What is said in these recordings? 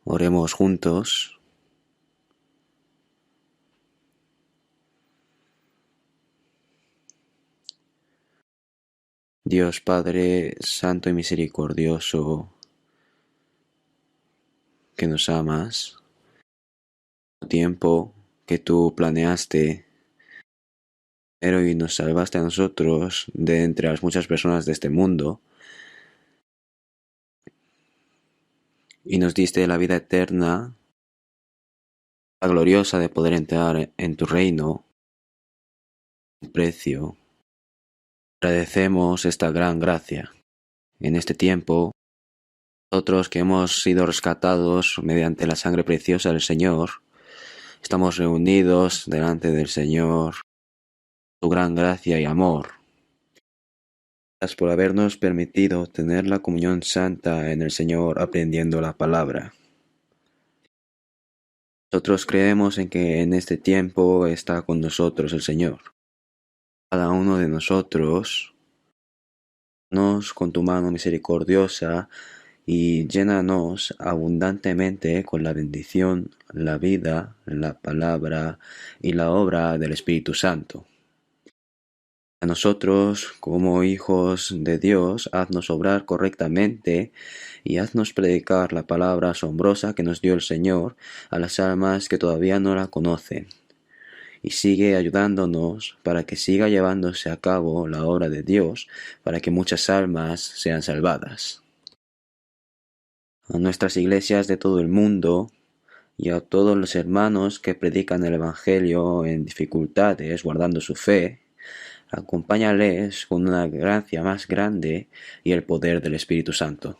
Oremos juntos. Dios Padre Santo y Misericordioso, que nos amas, tiempo que tú planeaste, pero y nos salvaste a nosotros de entre las muchas personas de este mundo, y nos diste la vida eterna, la gloriosa de poder entrar en tu reino, precio. Agradecemos esta gran gracia. En este tiempo, nosotros que hemos sido rescatados mediante la sangre preciosa del Señor, estamos reunidos delante del Señor, tu gran gracia y amor. Gracias por habernos permitido tener la comunión santa en el Señor aprendiendo la palabra. Nosotros creemos en que en este tiempo está con nosotros el Señor. Cada uno de nosotros nos con tu mano misericordiosa y llénanos abundantemente con la bendición, la vida, la palabra y la obra del Espíritu Santo. A nosotros, como hijos de Dios, haznos obrar correctamente y haznos predicar la palabra asombrosa que nos dio el Señor a las almas que todavía no la conocen. Y sigue ayudándonos para que siga llevándose a cabo la obra de Dios, para que muchas almas sean salvadas. A nuestras iglesias de todo el mundo y a todos los hermanos que predican el Evangelio en dificultades, guardando su fe, acompáñales con una gracia más grande y el poder del Espíritu Santo,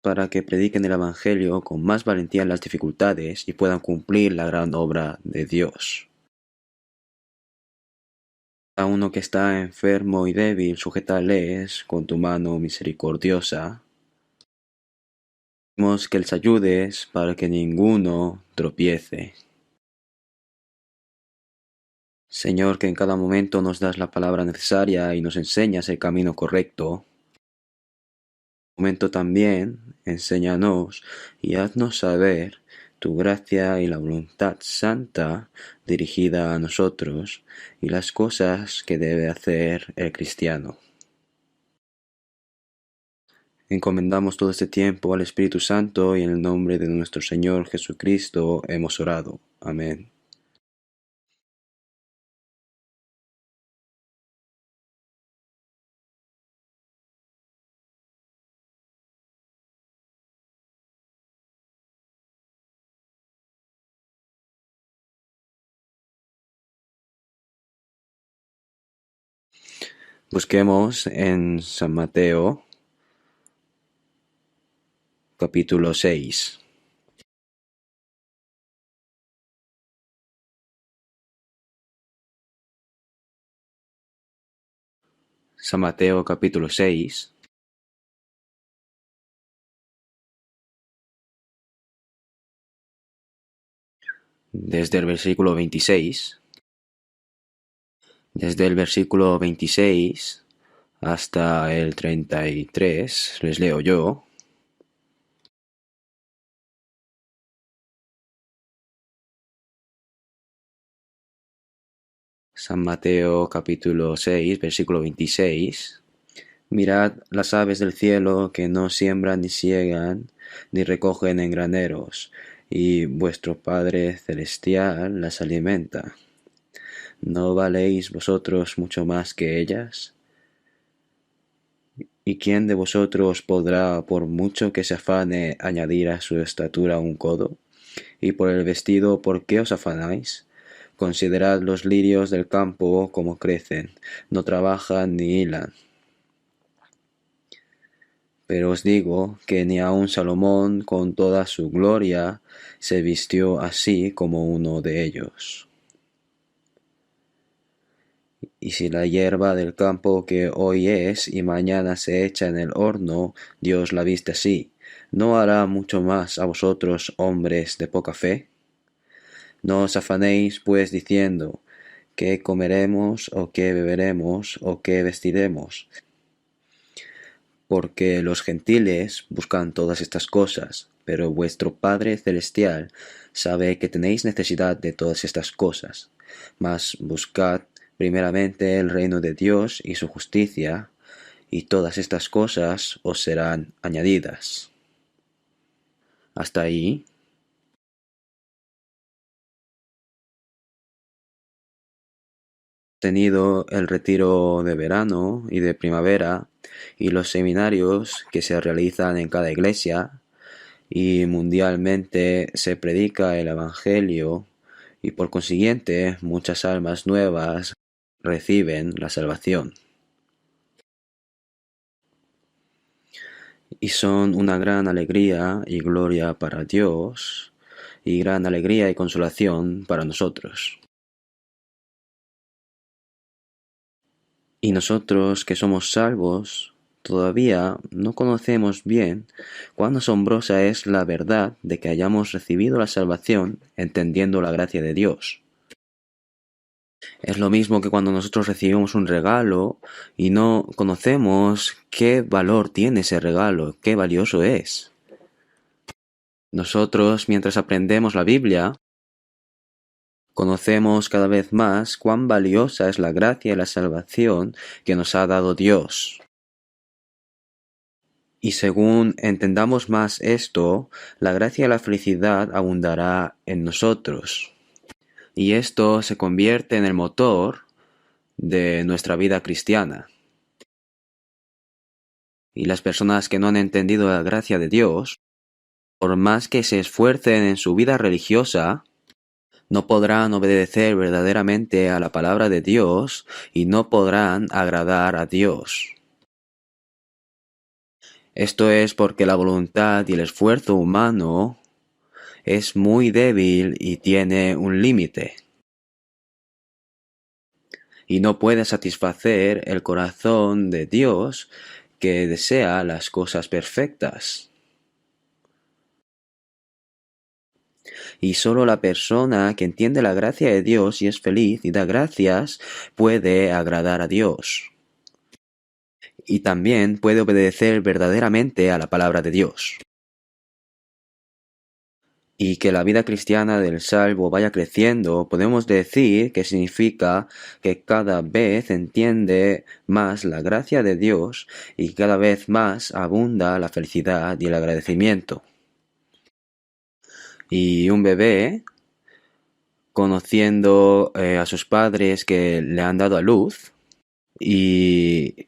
para que prediquen el Evangelio con más valentía en las dificultades y puedan cumplir la gran obra de Dios. A uno que está enfermo y débil, sujétales con tu mano misericordiosa. Pedimos que les ayudes para que ninguno tropiece. Señor, que en cada momento nos das la palabra necesaria y nos enseñas el camino correcto. En un momento también, enséñanos y haznos saber tu gracia y la voluntad santa dirigida a nosotros y las cosas que debe hacer el cristiano. Encomendamos todo este tiempo al Espíritu Santo y en el nombre de nuestro Señor Jesucristo hemos orado. Amén. Busquemos en San Mateo, capítulo 6. San Mateo, capítulo 6. Desde el versículo 26. Desde el versículo 26 hasta el 33, les leo yo. San Mateo capítulo 6, versículo 26. Mirad las aves del cielo que no siembran ni siegan, ni recogen en graneros, y vuestro Padre celestial las alimenta. ¿No valéis vosotros mucho más que ellas? ¿Y quién de vosotros podrá, por mucho que se afane, añadir a su estatura un codo? Y por el vestido, ¿por qué os afanáis? Considerad los lirios del campo como crecen, no trabajan ni hilan. Pero os digo que ni aun Salomón con toda su gloria se vistió así como uno de ellos. Y si la hierba del campo que hoy es y mañana se echa en el horno, Dios la viste así, ¿no hará mucho más a vosotros, hombres de poca fe? No os afanéis pues diciendo, ¿qué comeremos, o qué beberemos, o qué vestiremos? porque los gentiles buscan todas estas cosas, pero vuestro Padre Celestial sabe que tenéis necesidad de todas estas cosas. Mas buscad primeramente el reino de Dios y su justicia, y todas estas cosas os serán añadidas. Hasta ahí. Tenido el retiro de verano y de primavera y los seminarios que se realizan en cada iglesia, y mundialmente se predica el Evangelio, y por consiguiente muchas almas nuevas reciben la salvación. Y son una gran alegría y gloria para Dios, y gran alegría y consolación para nosotros. Y nosotros que somos salvos, todavía no conocemos bien cuán asombrosa es la verdad de que hayamos recibido la salvación entendiendo la gracia de Dios. Es lo mismo que cuando nosotros recibimos un regalo y no conocemos qué valor tiene ese regalo, qué valioso es. Nosotros, mientras aprendemos la Biblia, conocemos cada vez más cuán valiosa es la gracia y la salvación que nos ha dado Dios. Y según entendamos más esto, la gracia y la felicidad abundará en nosotros. Y esto se convierte en el motor de nuestra vida cristiana. Y las personas que no han entendido la gracia de Dios, por más que se esfuercen en su vida religiosa, no podrán obedecer verdaderamente a la palabra de Dios y no podrán agradar a Dios. Esto es porque la voluntad y el esfuerzo humano es muy débil y tiene un límite. Y no puede satisfacer el corazón de Dios que desea las cosas perfectas. Y solo la persona que entiende la gracia de Dios y es feliz y da gracias puede agradar a Dios. Y también puede obedecer verdaderamente a la palabra de Dios. Y que la vida cristiana del salvo vaya creciendo, podemos decir que significa que cada vez entiende más la gracia de Dios y cada vez más abunda la felicidad y el agradecimiento. Y un bebé, conociendo a sus padres que le han dado a luz y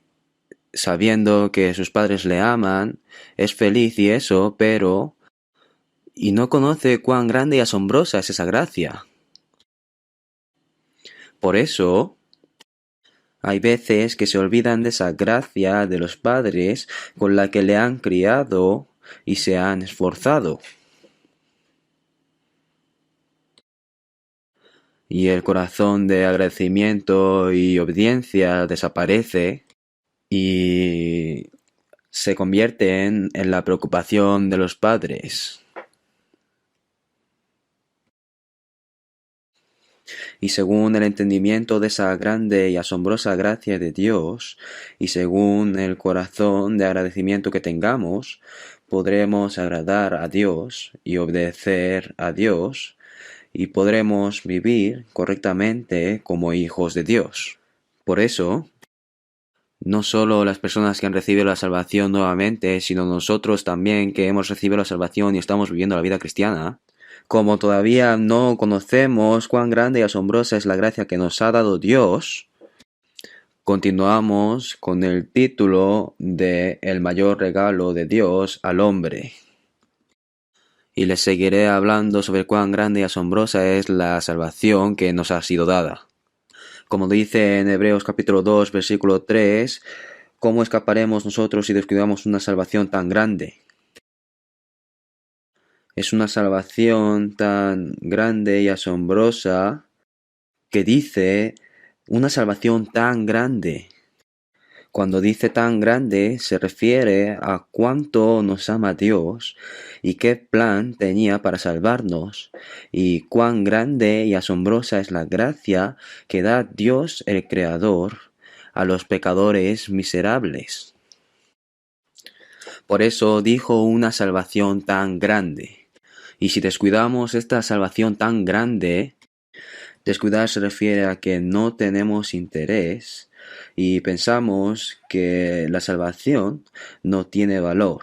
sabiendo que sus padres le aman, es feliz y eso, pero y no conoce cuán grande y asombrosa es esa gracia. Por eso, hay veces que se olvidan de esa gracia de los padres con la que le han criado y se han esforzado. Y el corazón de agradecimiento y obediencia desaparece y se convierte en la preocupación de los padres. Y según el entendimiento de esa grande y asombrosa gracia de Dios, y según el corazón de agradecimiento que tengamos, podremos agradar a Dios y obedecer a Dios, y podremos vivir correctamente como hijos de Dios. Por eso, no solo las personas que han recibido la salvación nuevamente, sino nosotros también que hemos recibido la salvación y estamos viviendo la vida cristiana, como todavía no conocemos cuán grande y asombrosa es la gracia que nos ha dado Dios, continuamos con el título de El mayor regalo de Dios al hombre. Y les seguiré hablando sobre cuán grande y asombrosa es la salvación que nos ha sido dada. Como dice en Hebreos capítulo 2, versículo 3, ¿cómo escaparemos nosotros si descuidamos una salvación tan grande? Es una salvación tan grande y asombrosa que dice una salvación tan grande. Cuando dice tan grande se refiere a cuánto nos ama Dios y qué plan tenía para salvarnos y cuán grande y asombrosa es la gracia que da Dios el Creador a los pecadores miserables. Por eso dijo una salvación tan grande. Y si descuidamos esta salvación tan grande, descuidar se refiere a que no tenemos interés y pensamos que la salvación no tiene valor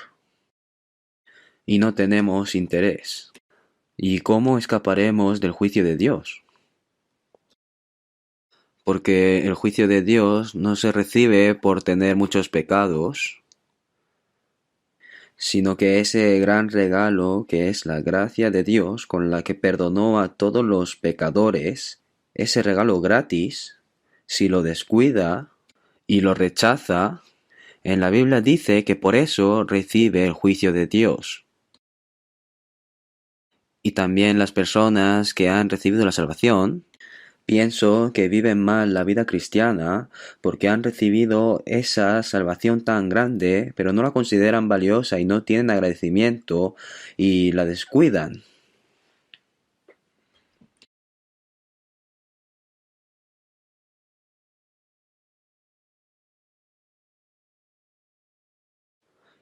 y no tenemos interés. ¿Y cómo escaparemos del juicio de Dios? Porque el juicio de Dios no se recibe por tener muchos pecados, sino que ese gran regalo que es la gracia de Dios con la que perdonó a todos los pecadores, ese regalo gratis, si lo descuida y lo rechaza, en la Biblia dice que por eso recibe el juicio de Dios. Y también las personas que han recibido la salvación, pienso que viven mal la vida cristiana porque han recibido esa salvación tan grande, pero no la consideran valiosa y no tienen agradecimiento y la descuidan.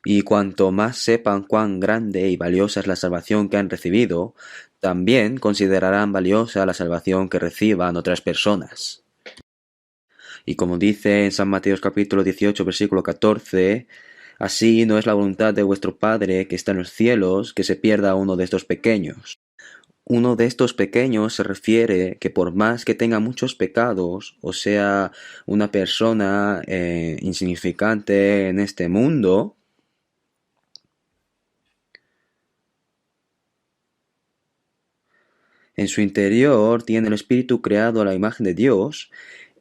Y cuanto más sepan cuán grande y valiosa es la salvación que han recibido, también considerarán valiosa la salvación que reciban otras personas. Y como dice en San Mateo capítulo 18, versículo 14, así no es la voluntad de vuestro Padre que está en los cielos que se pierda uno de estos pequeños. Uno de estos pequeños se refiere que por más que tenga muchos pecados, o sea, una persona insignificante en este mundo, en su interior tiene el espíritu creado a la imagen de Dios,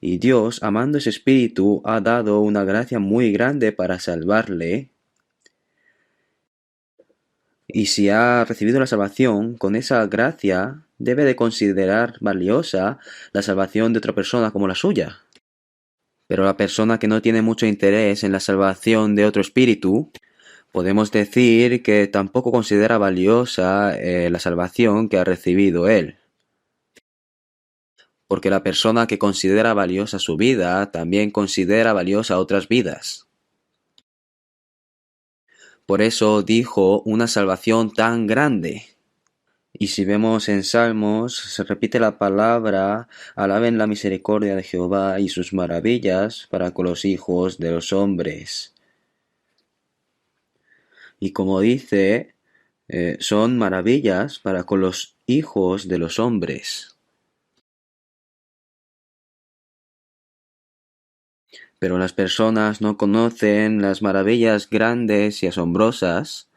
y Dios, amando ese espíritu, ha dado una gracia muy grande para salvarle. Y si ha recibido la salvación, con esa gracia debe de considerar valiosa la salvación de otra persona como la suya. Pero la persona que no tiene mucho interés en la salvación de otro espíritu, podemos decir que tampoco considera valiosa la salvación que ha recibido él. Porque la persona que considera valiosa su vida, también considera valiosa otras vidas. Por eso dijo una salvación tan grande. Y si vemos en Salmos, se repite la palabra, alaben la misericordia de Jehová y sus maravillas para con los hijos de los hombres. Y como dice, son maravillas para con los hijos de los hombres. Pero las personas no conocen las maravillas grandes y asombrosas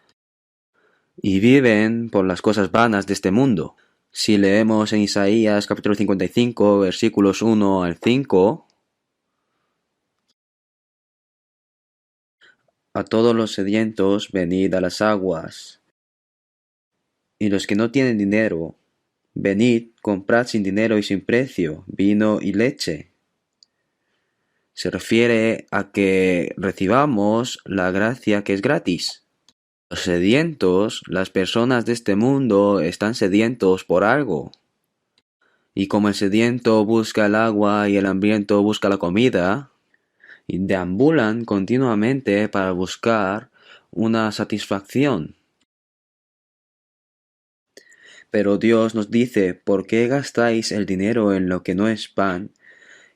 y viven por las cosas vanas de este mundo. Si leemos en Isaías capítulo 55, versículos 1 al 5, a todos los sedientos venid a las aguas, y los que no tienen dinero, venid, comprad sin dinero y sin precio, vino y leche. Se refiere a que recibamos la gracia que es gratis. Los sedientos, las personas de este mundo, están sedientos por algo. Y como el sediento busca el agua y el hambriento busca la comida, y deambulan continuamente para buscar una satisfacción. Pero Dios nos dice, ¿por qué gastáis el dinero en lo que no es pan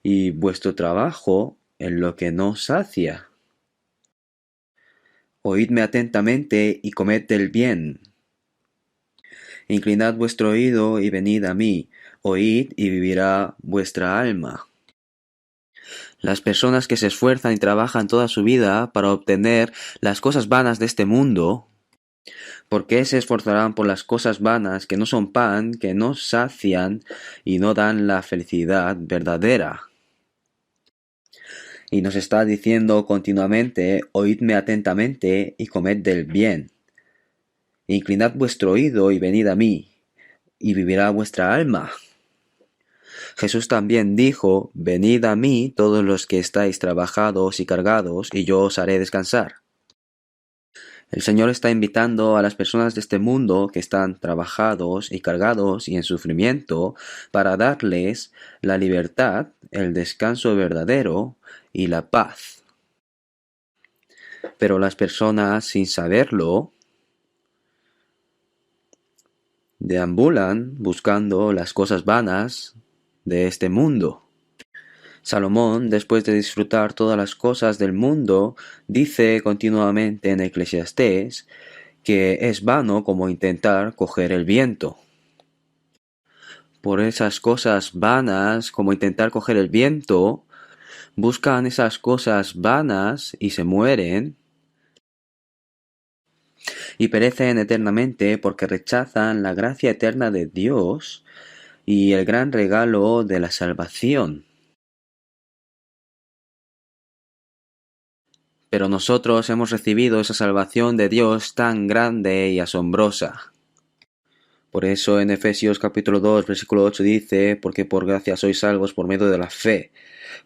y vuestro trabajo en lo que no sacia? Oídme atentamente y comed el bien. Inclinad vuestro oído y venid a mí, oíd y vivirá vuestra alma. Las personas que se esfuerzan y trabajan toda su vida para obtener las cosas vanas de este mundo, ¿por qué se esforzarán por las cosas vanas que no son pan, que no sacian y no dan la felicidad verdadera? Y nos está diciendo continuamente, oídme atentamente y comed del bien. Inclinad vuestro oído y venid a mí, y vivirá vuestra alma. Jesús también dijo, venid a mí todos los que estáis trabajados y cargados, y yo os haré descansar. El Señor está invitando a las personas de este mundo que están trabajados y cargados y en sufrimiento para darles la libertad, el descanso verdadero y la paz. Pero las personas, sin saberlo, deambulan buscando las cosas vanas de este mundo. Salomón, después de disfrutar todas las cosas del mundo, dice continuamente en Eclesiastés que es vano como intentar coger el viento. Por esas cosas vanas, como intentar coger el viento, buscan esas cosas vanas y se mueren y perecen eternamente porque rechazan la gracia eterna de Dios y el gran regalo de la salvación. Pero nosotros hemos recibido esa salvación de Dios tan grande y asombrosa. Por eso en Efesios capítulo 2, versículo 8 dice, porque por gracia sois salvos por medio de la fe.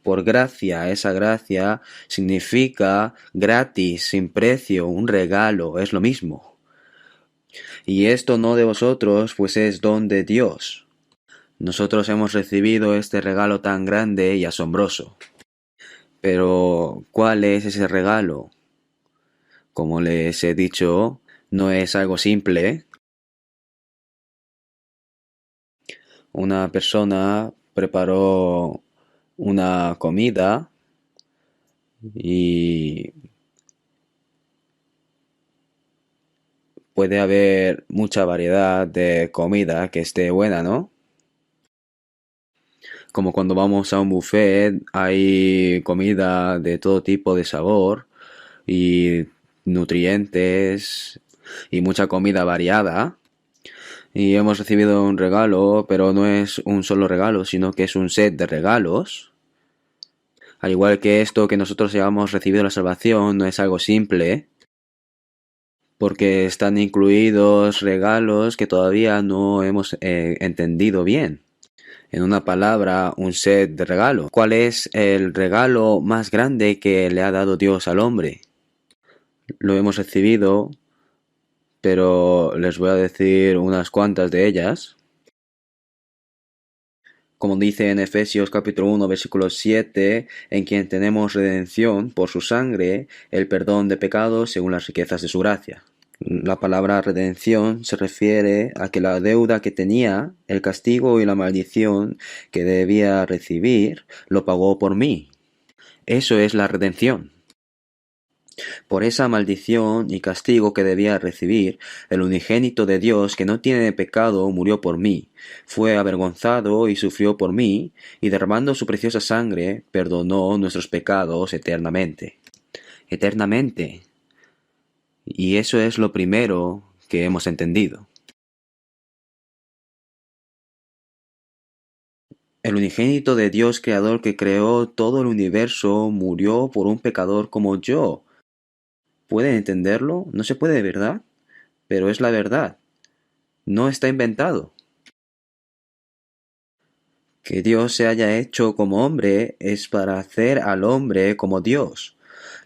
Por gracia, esa gracia significa gratis, sin precio, un regalo, es lo mismo. Y esto no de vosotros, pues es don de Dios. Nosotros hemos recibido este regalo tan grande y asombroso. Pero, ¿cuál es ese regalo? Como les he dicho, no es algo simple. Una persona preparó una comida y puede haber mucha variedad de comida que esté buena, ¿no? Como cuando vamos a un buffet, hay comida de todo tipo de sabor y nutrientes y mucha comida variada. Y hemos recibido un regalo, pero no es un solo regalo, sino que es un set de regalos. Al igual que esto que nosotros hayamos recibido la salvación, no es algo simple, porque están incluidos regalos que todavía no hemos entendido bien. En una palabra, un set de regalo. ¿Cuál es el regalo más grande que le ha dado Dios al hombre? Lo hemos recibido, pero les voy a decir unas cuantas de ellas. Como dice en Efesios capítulo 1, versículo 7, en quien tenemos redención por su sangre, el perdón de pecados según las riquezas de su gracia. La palabra redención se refiere a que la deuda que tenía, el castigo y la maldición que debía recibir, lo pagó por mí. Eso es la redención. Por esa maldición y castigo que debía recibir, el unigénito de Dios, que no tiene pecado, murió por mí, fue avergonzado y sufrió por mí, y derramando su preciosa sangre, perdonó nuestros pecados eternamente. Eternamente. Y eso es lo primero que hemos entendido. El unigénito de Dios creador que creó todo el universo murió por un pecador como yo. ¿Pueden entenderlo? No se puede, ¿verdad? Pero es la verdad. No está inventado. Que Dios se haya hecho como hombre es para hacer al hombre como Dios.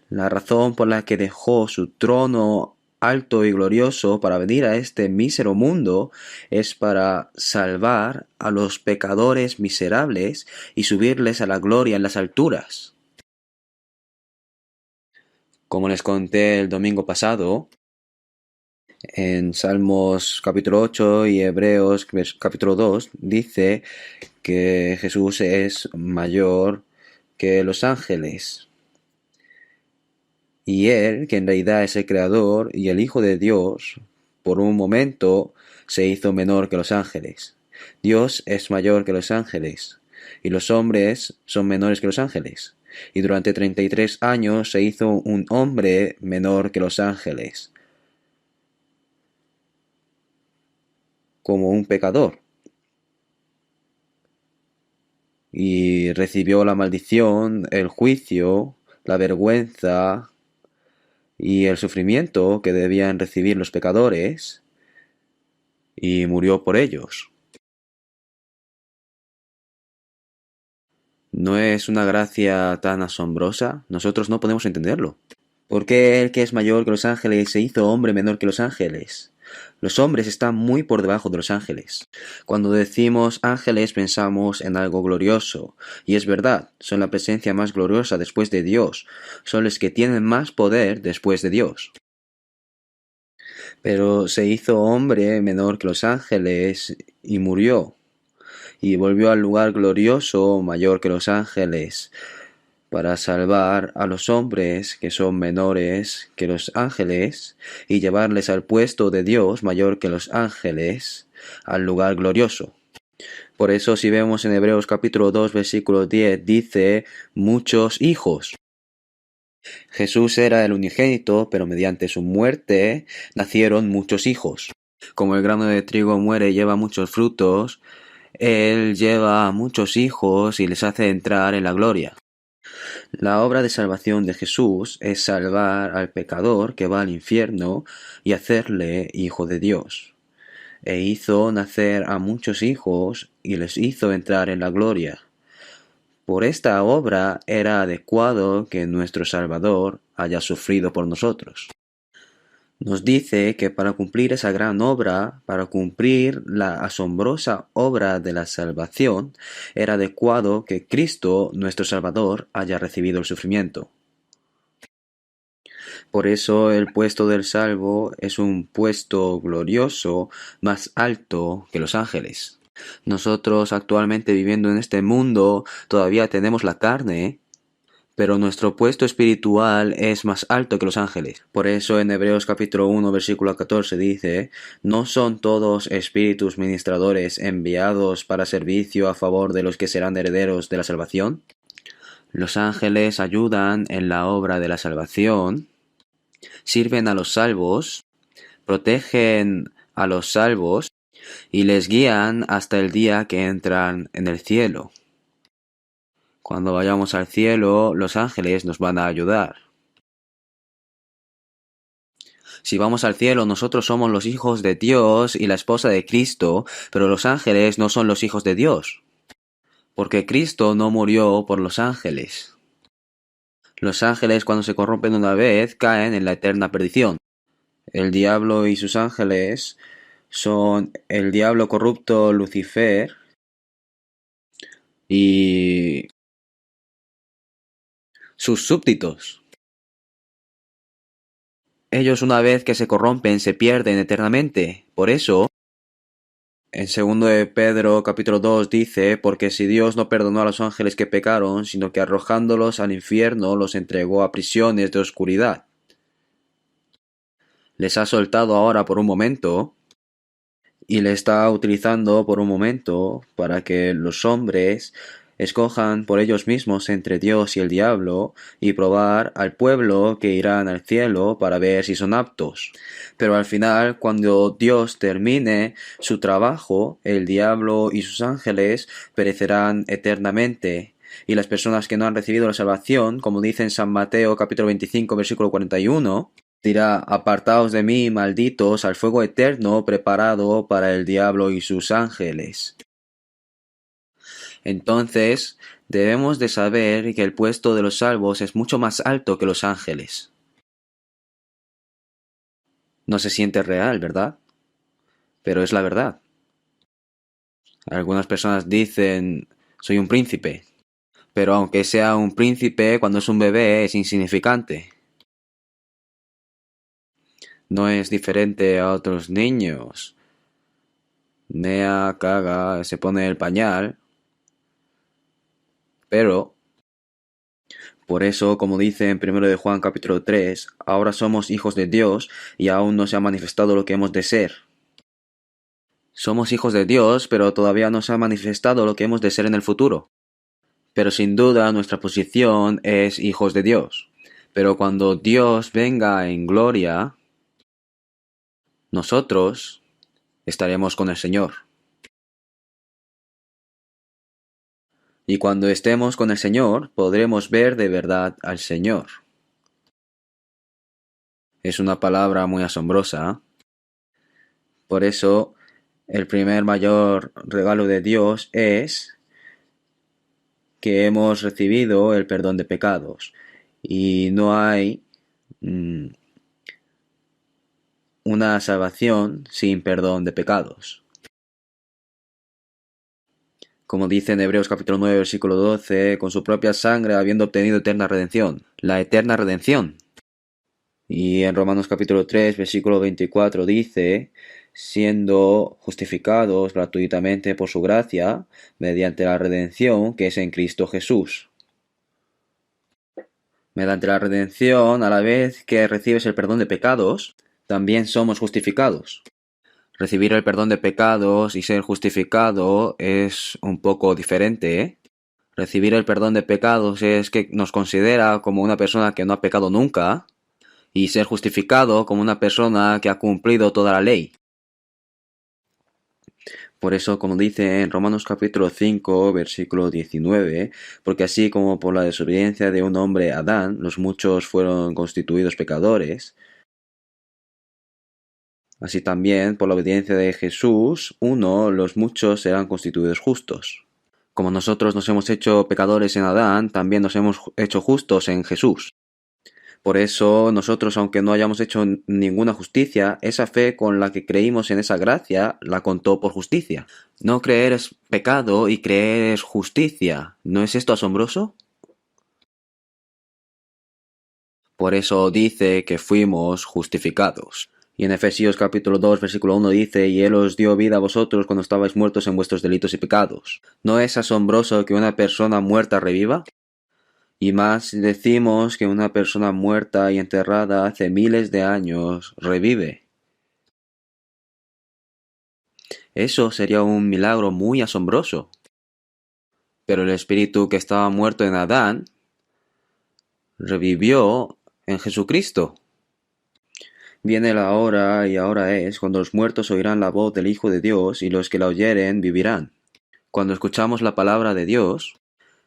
La razón por la que dejó su trono alto y glorioso para venir a este mísero mundo es para salvar a los pecadores miserables y subirles a la gloria en las alturas. Como les conté el domingo pasado, en Salmos capítulo 8 y Hebreos capítulo 2 dice que Jesús es mayor que los ángeles. Y Él, que en realidad es el Creador y el Hijo de Dios, por un momento se hizo menor que los ángeles. Dios es mayor que los ángeles, y los hombres son menores que los ángeles. Y durante 33 años se hizo un hombre menor que los ángeles, como un pecador. Y recibió la maldición, el juicio, la vergüenza y el sufrimiento que debían recibir los pecadores, y murió por ellos. ¿No es una gracia tan asombrosa? Nosotros no podemos entenderlo. ¿Por qué Él, que es mayor que los ángeles, se hizo hombre menor que los ángeles? Los hombres están muy por debajo de los ángeles. Cuando decimos ángeles pensamos en algo glorioso, y es verdad, son la presencia más gloriosa después de Dios, son los que tienen más poder después de Dios. Pero se hizo hombre menor que los ángeles y murió, y volvió al lugar glorioso mayor que los ángeles, para salvar a los hombres que son menores que los ángeles y llevarles al puesto de Dios mayor que los ángeles, al lugar glorioso. Por eso si vemos en Hebreos capítulo 2 versículo 10 dice muchos hijos. Jesús era el unigénito, pero mediante su muerte nacieron muchos hijos. Como el grano de trigo muere y lleva muchos frutos, Él lleva a muchos hijos y les hace entrar en la gloria. La obra de salvación de Jesús es salvar al pecador que va al infierno y hacerle hijo de Dios. E hizo nacer a muchos hijos y les hizo entrar en la gloria. Por esta obra era adecuado que nuestro Salvador haya sufrido por nosotros. Nos dice que para cumplir esa gran obra, para cumplir la asombrosa obra de la salvación, era adecuado que Cristo, nuestro Salvador, haya recibido el sufrimiento. Por eso el puesto del salvo es un puesto glorioso más alto que los ángeles. Nosotros actualmente viviendo en este mundo todavía tenemos la carne, pero nuestro puesto espiritual es más alto que los ángeles. Por eso en Hebreos capítulo 1 versículo 14 dice, ¿no son todos espíritus ministradores enviados para servicio a favor de los que serán herederos de la salvación? Los ángeles ayudan en la obra de la salvación, sirven a los salvos, protegen a los salvos y les guían hasta el día que entran en el cielo. Cuando vayamos al cielo, los ángeles nos van a ayudar. Si vamos al cielo, nosotros somos los hijos de Dios y la esposa de Cristo, pero los ángeles no son los hijos de Dios, porque Cristo no murió por los ángeles. Los ángeles, cuando se corrompen una vez, caen en la eterna perdición. El diablo y sus ángeles son el diablo corrupto Lucifer y sus súbditos. Ellos una vez que se corrompen se pierden eternamente. Por eso, en 2 de Pedro capítulo 2 dice, porque si Dios no perdonó a los ángeles que pecaron, sino que arrojándolos al infierno los entregó a prisiones de oscuridad. Les ha soltado ahora por un momento y le está utilizando por un momento para que los hombres escojan por ellos mismos entre Dios y el diablo y probar al pueblo que irán al cielo para ver si son aptos. Pero al final, cuando Dios termine su trabajo, el diablo y sus ángeles perecerán eternamente. Y las personas que no han recibido la salvación, como dice en San Mateo capítulo 25 versículo 41, dirá, apartaos de mí, malditos, al fuego eterno preparado para el diablo y sus ángeles. Entonces, debemos de saber que el puesto de los salvos es mucho más alto que los ángeles. No se siente real, ¿verdad? Pero es la verdad. Algunas personas dicen, soy un príncipe. Pero aunque sea un príncipe, cuando es un bebé es insignificante. No es diferente a otros niños. Mea, caga, se pone el pañal. Pero, por eso, como dice en 1 de Juan capítulo 3, ahora somos hijos de Dios y aún no se ha manifestado lo que hemos de ser. Somos hijos de Dios, pero todavía no se ha manifestado lo que hemos de ser en el futuro. Pero sin duda nuestra posición es hijos de Dios. Pero cuando Dios venga en gloria, nosotros estaremos con el Señor. Y cuando estemos con el Señor, podremos ver de verdad al Señor. Es una palabra muy asombrosa. Por eso, el primer mayor regalo de Dios es que hemos recibido el perdón de pecados. Y no hay una salvación sin perdón de pecados. Como dice en Hebreos capítulo 9, versículo 12, con su propia sangre habiendo obtenido eterna redención. La eterna redención. Y en Romanos capítulo 3, versículo 24 dice, siendo justificados gratuitamente por su gracia, mediante la redención que es en Cristo Jesús. Mediante la redención, a la vez que recibes el perdón de pecados, también somos justificados. Recibir el perdón de pecados y ser justificado es un poco diferente, ¿eh? Recibir el perdón de pecados es que nos considera como una persona que no ha pecado nunca, y ser justificado como una persona que ha cumplido toda la ley. Por eso, como dice en Romanos capítulo 5, versículo 19, porque así como por la desobediencia de un hombre Adán, los muchos fueron constituidos pecadores, así también por la obediencia de Jesús, los muchos serán constituidos justos. Como nosotros nos hemos hecho pecadores en Adán, también nos hemos hecho justos en Jesús. Por eso nosotros, aunque no hayamos hecho ninguna justicia, esa fe con la que creímos en esa gracia, la contó por justicia. No creer es pecado y creer es justicia. ¿No es esto asombroso? Por eso dice que fuimos justificados. Y en Efesios capítulo 2, versículo 1 dice, y Él os dio vida a vosotros cuando estabais muertos en vuestros delitos y pecados. ¿No es asombroso que una persona muerta reviva? Y más decimos que una persona muerta y enterrada hace miles de años revive. Eso sería un milagro muy asombroso. Pero el espíritu que estaba muerto en Adán revivió en Jesucristo. Viene la hora y ahora es cuando los muertos oirán la voz del Hijo de Dios y los que la oyeren vivirán. Cuando escuchamos la palabra de Dios,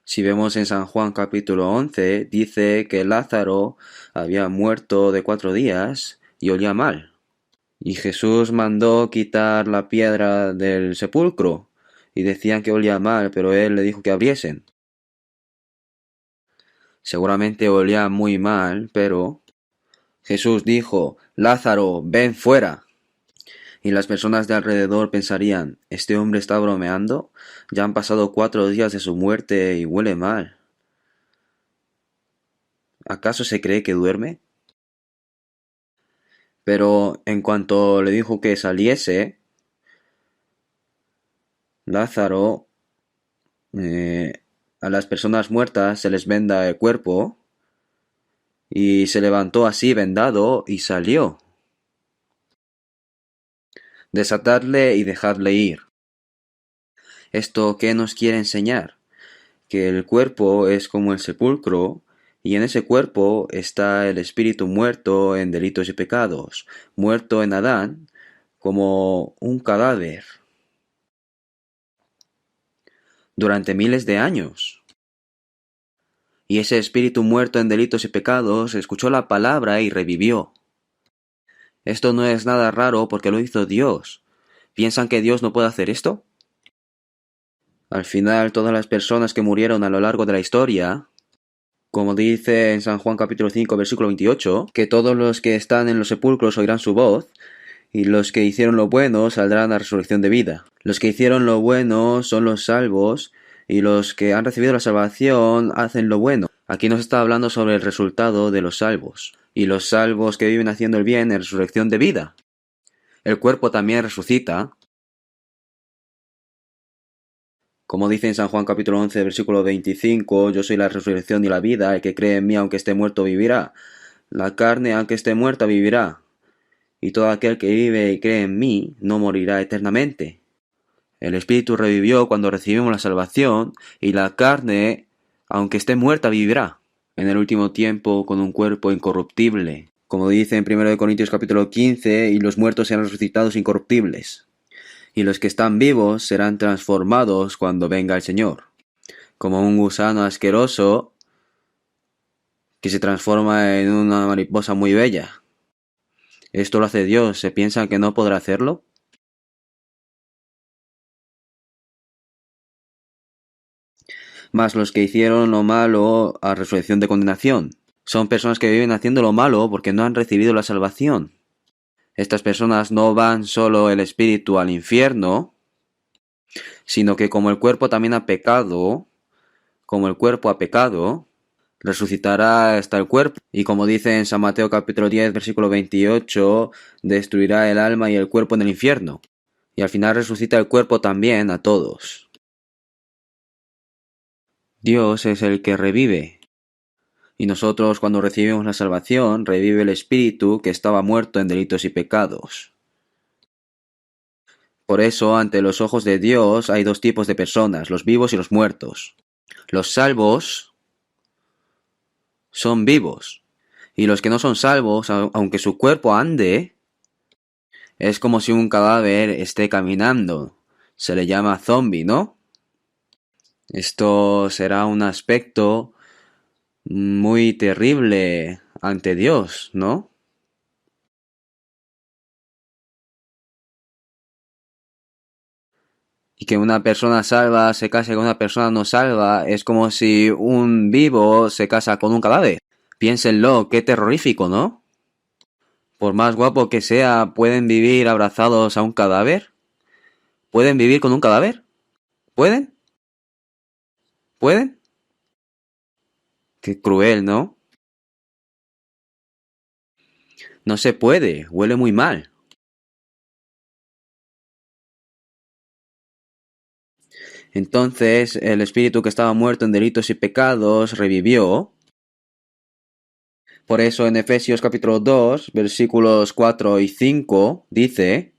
si vemos en San Juan capítulo 11, dice que Lázaro había muerto de 4 días y olía mal. Y Jesús mandó quitar la piedra del sepulcro y decían que olía mal, pero él le dijo que abriesen. Seguramente olía muy mal, pero Jesús dijo, Lázaro, ven fuera. Y las personas de alrededor pensarían, ¿este hombre está bromeando? Ya han pasado 4 días de su muerte y huele mal. ¿Acaso se cree que duerme? Pero en cuanto le dijo que saliese, Lázaro, a las personas muertas se les venda el cuerpo, y se levantó así vendado y salió. Desatadle y dejadle ir. ¿Esto qué nos quiere enseñar? Que el cuerpo es como el sepulcro, y en ese cuerpo está el espíritu muerto en delitos y pecados, muerto en Adán, como un cadáver, durante miles de años. Y ese espíritu muerto en delitos y pecados escuchó la palabra y revivió. Esto no es nada raro porque lo hizo Dios. ¿Piensan que Dios no puede hacer esto? Al final, todas las personas que murieron a lo largo de la historia, como dice en San Juan capítulo 5, versículo 28, que todos los que están en los sepulcros oirán su voz, y los que hicieron lo bueno saldrán a resurrección de vida. Los que hicieron lo bueno son los salvos, y los que han recibido la salvación hacen lo bueno. Aquí nos está hablando sobre el resultado de los salvos. Y los salvos que viven haciendo el bien en resurrección de vida. El cuerpo también resucita. Como dice en San Juan capítulo 11, versículo 25, yo soy la resurrección y la vida, el que cree en mí aunque esté muerto vivirá. La carne aunque esté muerta vivirá. Y todo aquel que vive y cree en mí no morirá eternamente. El espíritu revivió cuando recibimos la salvación, y la carne, aunque esté muerta, vivirá en el último tiempo con un cuerpo incorruptible. Como dice en 1 Corintios capítulo 15, y los muertos serán resucitados incorruptibles. Y los que están vivos serán transformados cuando venga el Señor. Como un gusano asqueroso que se transforma en una mariposa muy bella. ¿Esto lo hace Dios? ¿Se piensa que no podrá hacerlo? Mas los que hicieron lo malo a resurrección de condenación. Son personas que viven haciendo lo malo porque no han recibido la salvación. Estas personas no van solo el espíritu al infierno, sino que como el cuerpo también ha pecado, como el cuerpo ha pecado, resucitará hasta el cuerpo. Y como dice en San Mateo capítulo 10, versículo 28, destruirá el alma y el cuerpo en el infierno. Y al final resucita el cuerpo también a todos. Dios es el que revive. Y nosotros cuando recibimos la salvación, revive el espíritu que estaba muerto en delitos y pecados. Por eso, ante los ojos de Dios hay dos tipos de personas, los vivos y los muertos. Los salvos son vivos, y los que no son salvos, aunque su cuerpo ande, es como si un cadáver esté caminando. Se le llama zombie, ¿no? Esto será un aspecto muy terrible ante Dios, ¿no? Y que una persona salva se case con una persona no salva es como si un vivo se casa con un cadáver. Piénsenlo, qué terrorífico, ¿no? Por más guapo que sea, ¿pueden vivir abrazados a un cadáver? ¿Pueden vivir con un cadáver? ¿Pueden? ¿Pueden? Qué cruel, ¿no? No se puede, huele muy mal. Entonces el espíritu que estaba muerto en delitos y pecados revivió. Por eso en Efesios capítulo 2, versículos 4 y 5 dice: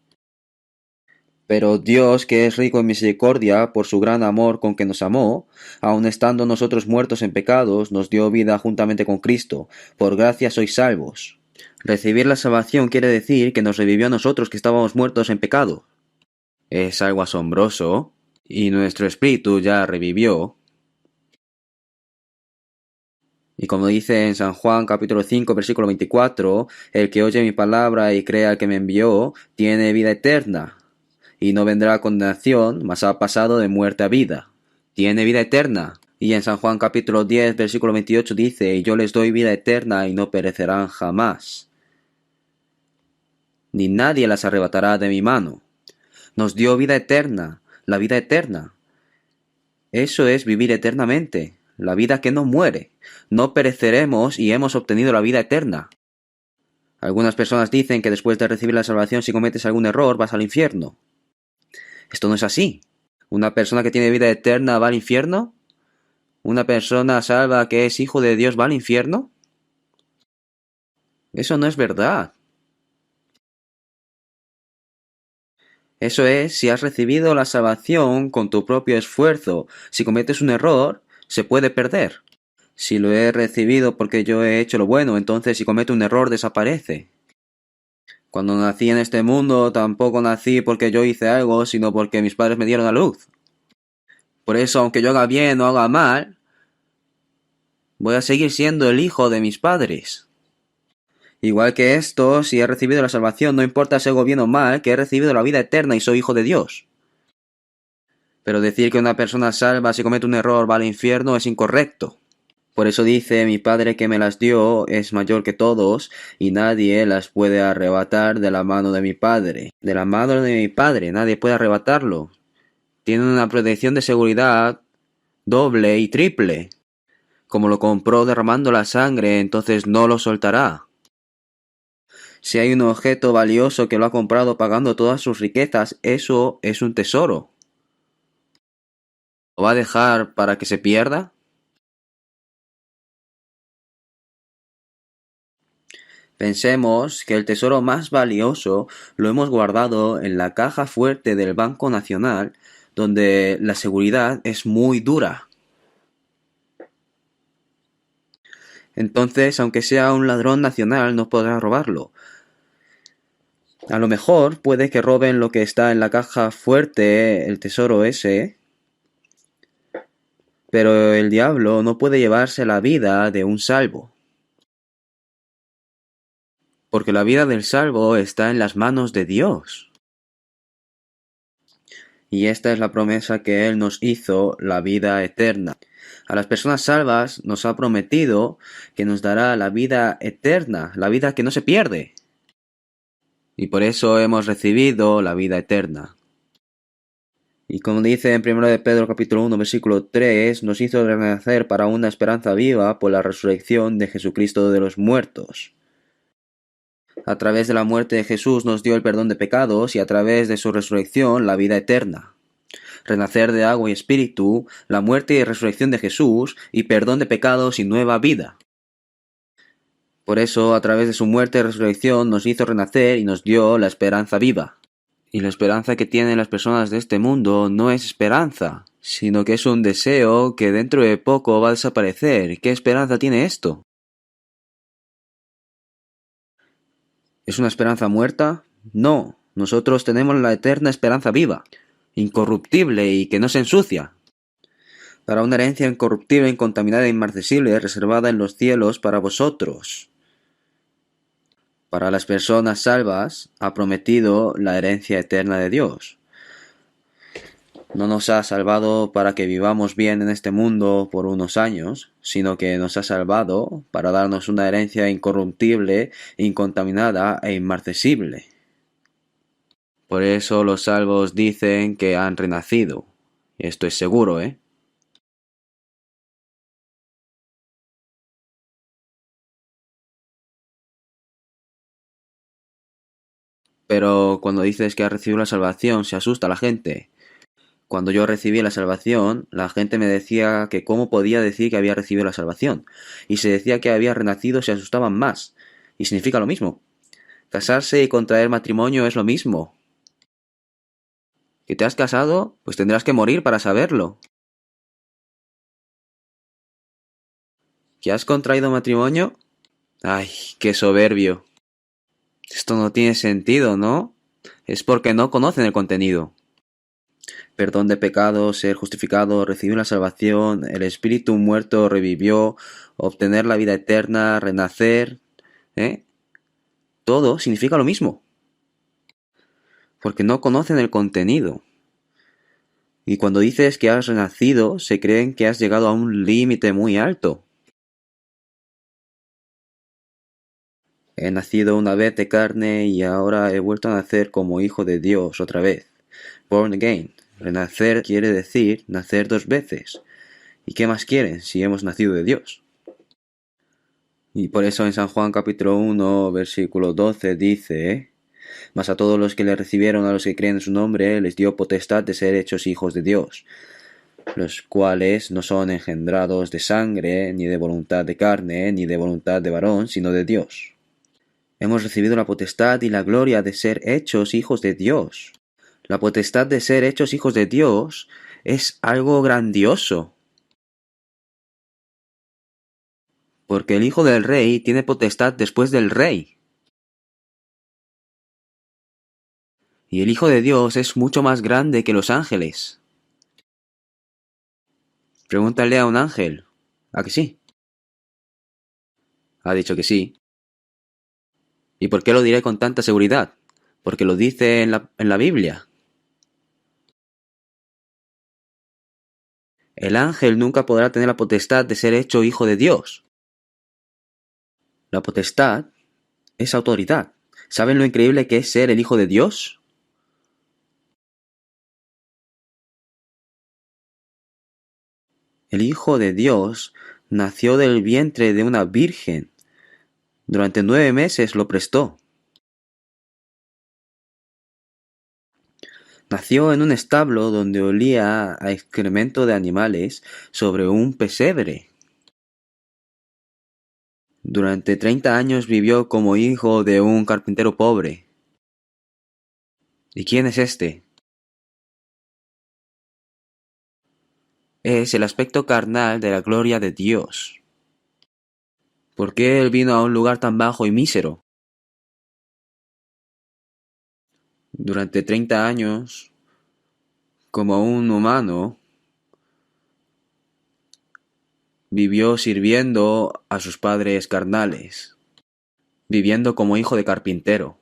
Pero Dios, que es rico en misericordia, por su gran amor con que nos amó, aun estando nosotros muertos en pecados, nos dio vida juntamente con Cristo. Por gracia sois salvos. Recibir la salvación quiere decir que nos revivió a nosotros que estábamos muertos en pecado. Es algo asombroso, y nuestro espíritu ya revivió. Y como dice en San Juan capítulo 5 versículo 24, el que oye mi palabra y crea al que me envió, tiene vida eterna, y no vendrá a condenación, mas ha pasado de muerte a vida. Tiene vida eterna. Y en San Juan capítulo 10 versículo 28 dice: y yo les doy vida eterna y no perecerán jamás, ni nadie las arrebatará de mi mano. Nos dio vida eterna, la vida eterna. Eso es vivir eternamente, la vida que no muere. No pereceremos y hemos obtenido la vida eterna. Algunas personas dicen que después de recibir la salvación, si cometes algún error, vas al infierno. Esto no es así. ¿Una persona que tiene vida eterna va al infierno? ¿Una persona salva que es hijo de Dios va al infierno? Eso no es verdad. Eso es si has recibido la salvación con tu propio esfuerzo. Si cometes un error, se puede perder. Si lo he recibido porque yo he hecho lo bueno, entonces si cometo un error desaparece. Cuando nací en este mundo, tampoco nací porque yo hice algo, sino porque mis padres me dieron a luz. Por eso, aunque yo haga bien o haga mal, voy a seguir siendo el hijo de mis padres. Igual que esto, si he recibido la salvación, no importa si hago bien o mal, que he recibido la vida eterna y soy hijo de Dios. Pero decir que una persona salva si comete un error va al infierno es incorrecto. Por eso dice: mi Padre que me las dio es mayor que todos, y nadie las puede arrebatar de la mano de mi Padre. De la mano de mi Padre, nadie puede arrebatarlo. Tiene una protección de seguridad doble y triple. Como lo compró derramando la sangre, entonces no lo soltará. Si hay un objeto valioso que lo ha comprado pagando todas sus riquezas, eso es un tesoro. ¿Lo va a dejar para que se pierda? Pensemos que el tesoro más valioso lo hemos guardado en la caja fuerte del Banco Nacional, donde la seguridad es muy dura. Entonces, aunque sea un ladrón nacional, no podrá robarlo. A lo mejor puede que roben lo que está en la caja fuerte, el tesoro ese, pero el diablo no puede llevarse la vida de un salvo. Porque la vida del salvo está en las manos de Dios. Y esta es la promesa que Él nos hizo, la vida eterna. A las personas salvas nos ha prometido que nos dará la vida eterna, la vida que no se pierde. y por eso hemos recibido la vida eterna. Y como dice en 1 de Pedro capítulo 1 versículo 3, nos hizo renacer para una esperanza viva por la resurrección de Jesucristo de los muertos. A través de la muerte de Jesús nos dio el perdón de pecados y a través de su resurrección la vida eterna. Renacer de agua y espíritu, la muerte y resurrección de Jesús y perdón de pecados y nueva vida. Por eso, a través de su muerte y resurrección nos hizo renacer y nos dio la esperanza viva. Y la esperanza que tienen las personas de este mundo no es esperanza, sino que es un deseo que dentro de poco va a desaparecer. ¿Qué esperanza tiene esto? ¿Es una esperanza muerta? No, nosotros tenemos la eterna esperanza viva, incorruptible y que no se ensucia. Para una herencia incorruptible, incontaminada e inmarcesible, reservada en los cielos para vosotros. Para las personas salvas, ha prometido la herencia eterna de Dios. No nos ha salvado para que vivamos bien en este mundo por unos años, sino que nos ha salvado para darnos una herencia incorruptible, incontaminada e inmarcesible. Por eso los salvos dicen que han renacido. Esto es seguro, ¿eh? Pero cuando dices que has recibido la salvación, se asusta la gente. Cuando yo recibí la salvación, la gente me decía que cómo podía decir que había recibido la salvación. Y se decía que había renacido, se asustaban más. Y significa lo mismo. Casarse y contraer matrimonio es lo mismo. ¿Que te has casado? Pues tendrás que morir para saberlo. ¿Que has contraído matrimonio? Ay, qué soberbio. Esto no tiene sentido, ¿no? Es porque no conocen el contenido. Perdón de pecados, ser justificado, recibir la salvación, el espíritu muerto revivió, obtener la vida eterna, renacer, ¿eh? Todo significa lo mismo. Porque no conocen el contenido. Y cuando dices que has renacido, se creen que has llegado a un límite muy alto. He nacido una vez de carne y ahora he vuelto a nacer como hijo de Dios otra vez. Born again. Renacer quiere decir nacer dos veces. ¿Y qué más quieren si hemos nacido de Dios? Y por eso en San Juan capítulo 1 versículo 12 dice: Mas a todos los que le recibieron, a los que creen en su nombre, les dio potestad de ser hechos hijos de Dios, los cuales no son engendrados de sangre, ni de voluntad de carne, ni de voluntad de varón, sino de Dios. Hemos recibido la potestad y la gloria de ser hechos hijos de Dios. La potestad de ser hechos hijos de Dios es algo grandioso. Porque el hijo del rey tiene potestad después del rey. Y el hijo de Dios es mucho más grande que los ángeles. Pregúntale a un ángel. ¿A que sí? Ha dicho que sí. ¿Y por qué lo diré con tanta seguridad? Porque lo dice en la Biblia. El ángel nunca podrá tener la potestad de ser hecho hijo de Dios. La potestad es autoridad. ¿Saben lo increíble que es ser el hijo de Dios? El hijo de Dios nació del vientre de una virgen. Durante 9 meses lo prestó. Nació en un establo donde olía a excremento de animales sobre un pesebre. Durante 30 años vivió como hijo de un carpintero pobre. ¿Y quién es este? Es el aspecto carnal de la gloria de Dios. ¿Por qué él vino a un lugar tan bajo y mísero? Durante 30 años, como un humano, vivió sirviendo a sus padres carnales, viviendo como hijo de carpintero.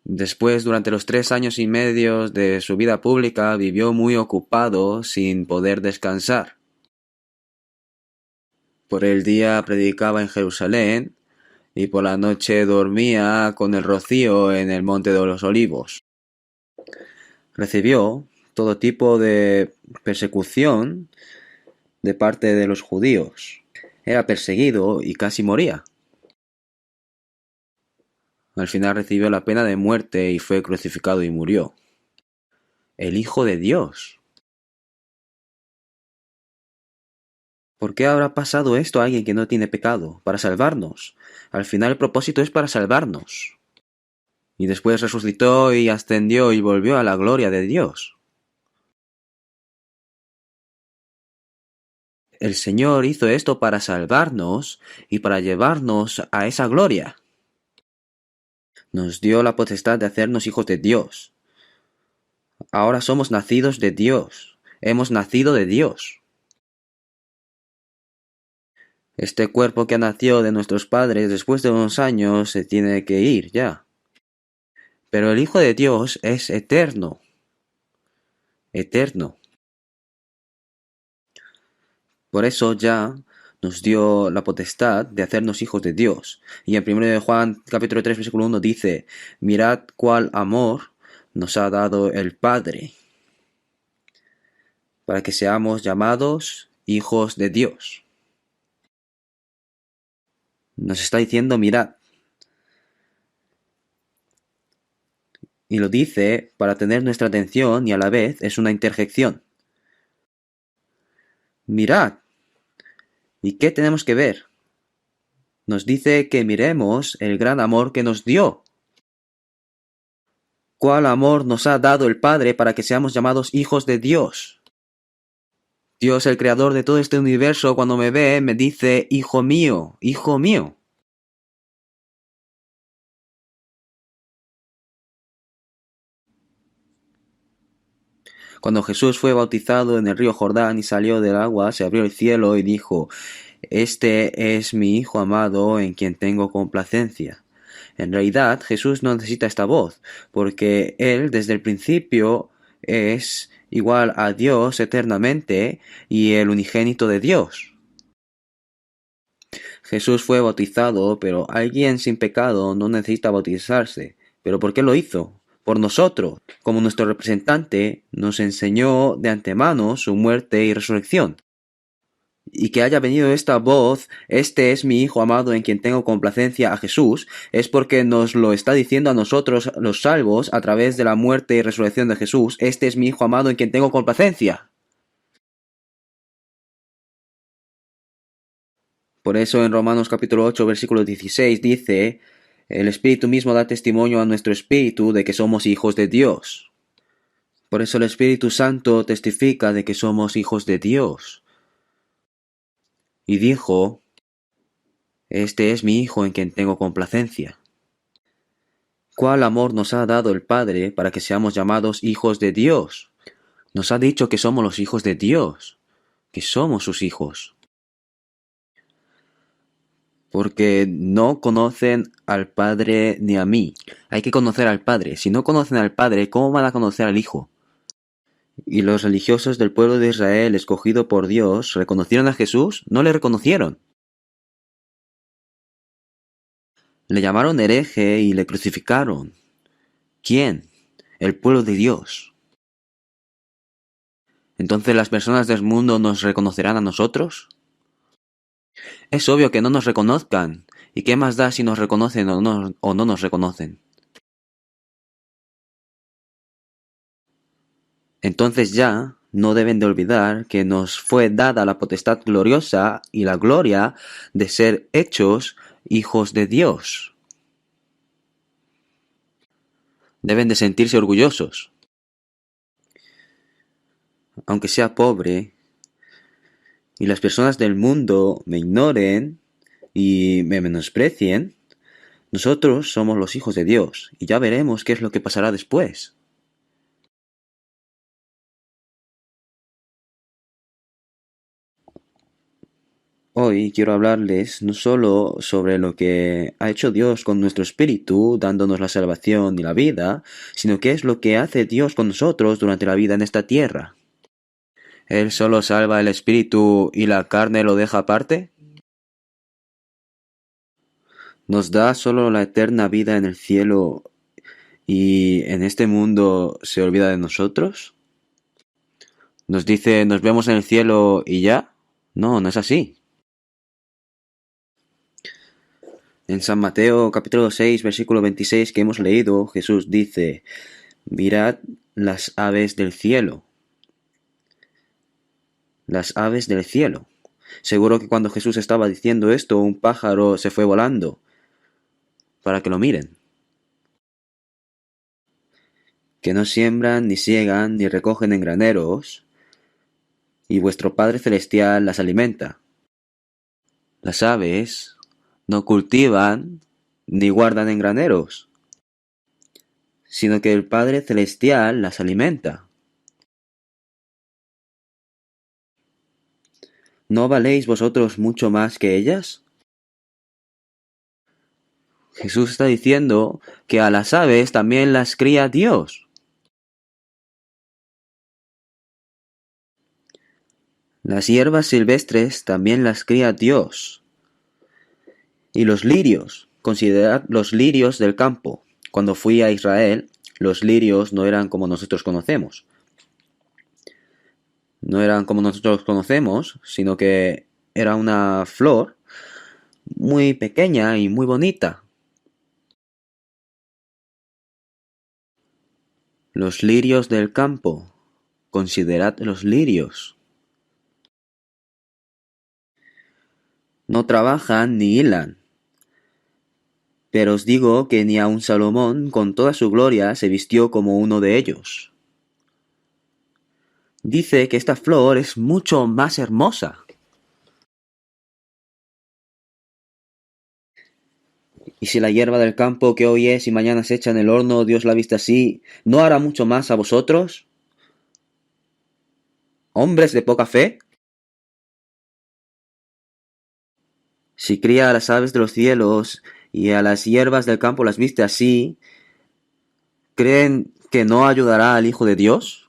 Después, durante los 3 años y medio de su vida pública, vivió muy ocupado sin poder descansar. Por el día predicaba en Jerusalén y por la noche dormía con el rocío en el monte de los olivos. Recibió todo tipo de persecución de parte de los judíos. Era perseguido y casi moría. Al final recibió la pena de muerte y fue crucificado y murió. El Hijo de Dios. ¿Por qué habrá pasado esto a alguien que no tiene pecado? Para salvarnos. Al final el propósito es para salvarnos. Y después resucitó y ascendió y volvió a la gloria de Dios. El Señor hizo esto para salvarnos y para llevarnos a esa gloria. Nos dio la potestad de hacernos hijos de Dios. Ahora somos nacidos de Dios. Hemos nacido de Dios. Este cuerpo que nació de nuestros padres después de unos años se tiene que ir ya. Pero el Hijo de Dios es eterno. Eterno. Por eso ya nos dio la potestad de hacernos hijos de Dios. Y en 1 de Juan capítulo 3 versículo 1 dice: mirad cuál amor nos ha dado el Padre, para que seamos llamados hijos de Dios. Nos está diciendo mirad. Y lo dice para tener nuestra atención y a la vez es una interjección. Mirad. ¿Y qué tenemos que ver? Nos dice que miremos el gran amor que nos dio. ¿Cuál amor nos ha dado el Padre para que seamos llamados hijos de Dios? Dios, el creador de todo este universo, cuando me ve, me dice: hijo mío, hijo mío. Cuando Jesús fue bautizado en el río Jordán y salió del agua, se abrió el cielo y dijo: este es mi Hijo amado en quien tengo complacencia. En realidad, Jesús no necesita esta voz, porque Él desde el principio es igual a Dios eternamente y el unigénito de Dios. Jesús fue bautizado, pero alguien sin pecado no necesita bautizarse. ¿Pero por qué lo hizo? Por nosotros. Como nuestro representante, nos enseñó de antemano su muerte y resurrección. Y que haya venido esta voz: este es mi Hijo amado en quien tengo complacencia, a Jesús, es porque nos lo está diciendo a nosotros los salvos a través de la muerte y resurrección de Jesús: este es mi Hijo amado en quien tengo complacencia. Por eso en Romanos capítulo 8 versículo 16 dice: el Espíritu mismo da testimonio a nuestro espíritu de que somos hijos de Dios. Por eso el Espíritu Santo testifica de que somos hijos de Dios. Y dijo: este es mi Hijo en quien tengo complacencia. ¿Cuál amor nos ha dado el Padre para que seamos llamados hijos de Dios? Nos ha dicho que somos los hijos de Dios, que somos sus hijos. Porque no conocen al Padre ni a mí. Hay que conocer al Padre. Si no conocen al Padre, ¿cómo van a conocer al Hijo? Y los religiosos del pueblo de Israel, escogido por Dios, ¿reconocieron a Jesús? No le reconocieron. Le llamaron hereje y le crucificaron. ¿Quién? El pueblo de Dios. ¿Entonces las personas del mundo nos reconocerán a nosotros? Es obvio que no nos reconozcan. ¿Y qué más da si nos reconocen o no nos reconocen? Entonces ya no deben de olvidar que nos fue dada la potestad gloriosa y la gloria de ser hechos hijos de Dios. Deben de sentirse orgullosos. Aunque sea pobre y las personas del mundo me ignoren y me menosprecien, nosotros somos los hijos de Dios y ya veremos qué es lo que pasará después. Hoy quiero hablarles no solo sobre lo que ha hecho Dios con nuestro espíritu, dándonos la salvación y la vida, sino qué es lo que hace Dios con nosotros durante la vida en esta tierra. ¿Él solo salva el espíritu y la carne lo deja aparte? ¿Nos da solo la eterna vida en el cielo y en este mundo se olvida de nosotros? ¿Nos dice nos vemos en el cielo y ya? No, no es así. En San Mateo capítulo 6 versículo 26 que hemos leído, Jesús dice: mirad las aves del cielo. Las aves del cielo. Seguro que cuando Jesús estaba diciendo esto, un pájaro se fue volando para que lo miren. Que no siembran, ni siegan, ni recogen en graneros, y vuestro Padre Celestial las alimenta. Las aves no cultivan ni guardan en graneros, sino que el Padre Celestial las alimenta. ¿No valéis vosotros mucho más que ellas? Jesús está diciendo que a las aves también las cría Dios. Las hierbas silvestres también las cría Dios. Y los lirios, considerad los lirios del campo. Cuando fui a Israel, los lirios no eran como nosotros conocemos. No eran como nosotros conocemos, sino que era una flor muy pequeña y muy bonita. Los lirios del campo, considerad los lirios. No trabajan ni hilan. Pero os digo que ni aun Salomón, con toda su gloria, se vistió como uno de ellos. Dice que esta flor es mucho más hermosa. Y si la hierba del campo que hoy es y mañana se echa en el horno, Dios la viste así, ¿no hará mucho más a vosotros? ¿Hombres de poca fe? Si cría a las aves de los cielos y a las hierbas del campo las viste así, ¿creen que no ayudará al Hijo de Dios?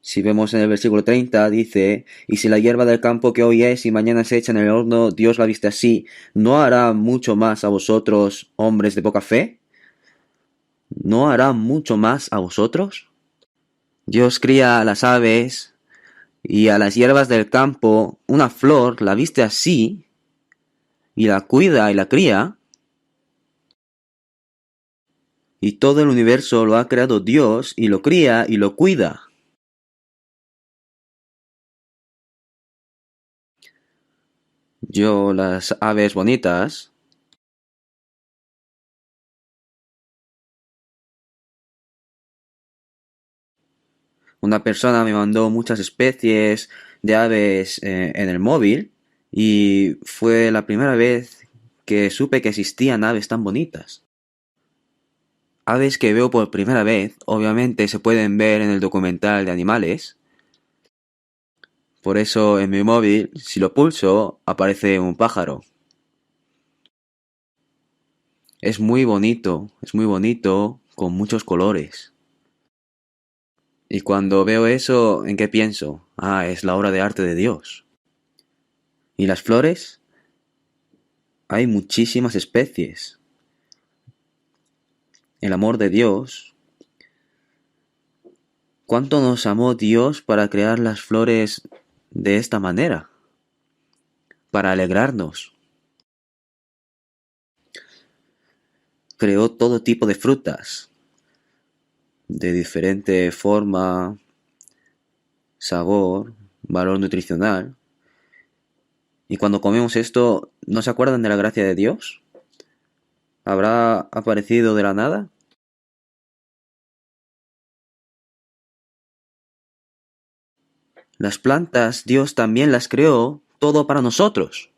Si vemos en el versículo 30, dice: y si la hierba del campo que hoy es y mañana se echa en el horno, Dios la viste así, ¿no hará mucho más a vosotros, hombres de poca fe? ¿No hará mucho más a vosotros? Dios cría a las aves y a las hierbas del campo, una flor la viste así, y la cuida y la cría, y todo el universo lo ha creado Dios y lo cría y lo cuida. Yo, las aves bonitas, una persona me mandó muchas especies de aves en el móvil y fue la primera vez que supe que existían aves tan bonitas. Aves que veo por primera vez, obviamente se pueden ver en el documental de animales. Por eso en mi móvil, si lo pulso, aparece un pájaro. Es muy bonito, con muchos colores. Y cuando veo eso, ¿en qué pienso? Ah, es la obra de arte de Dios. ¿Y las flores? Hay muchísimas especies. El amor de Dios. ¿Cuánto nos amó Dios para crear las flores de esta manera? Para alegrarnos. Creó todo tipo de frutas, de diferente forma, sabor, valor nutricional. Y cuando comemos esto, ¿no se acuerdan de la gracia de Dios? ¿Habrá aparecido de la nada? Las plantas Dios también las creó, todo para nosotros.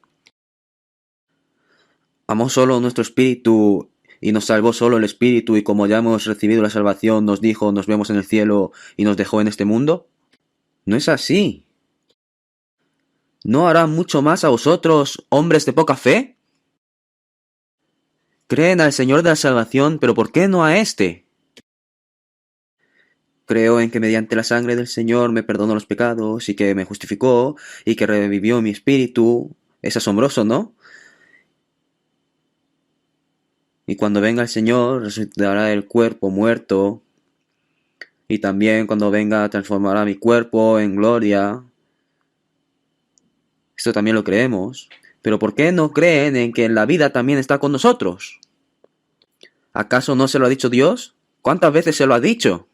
Amó solo nuestro espíritu y nos salvó solo el espíritu, y como ya hemos recibido la salvación nos dijo nos vemos en el cielo y nos dejó en este mundo. No es así. ¿No hará mucho más a vosotros, hombres de poca fe? Creen al Señor de la salvación, pero ¿por qué no a éste? Creo en que mediante la sangre del Señor me perdonó los pecados y que me justificó y que revivió mi espíritu. Es asombroso, ¿no? Y cuando venga el Señor, resucitará el cuerpo muerto. Y también cuando venga, transformará mi cuerpo en gloria. Esto también lo creemos. Pero ¿por qué no creen en que la vida también está con nosotros? ¿Acaso no se lo ha dicho Dios? ¿Cuántas veces se lo ha dicho?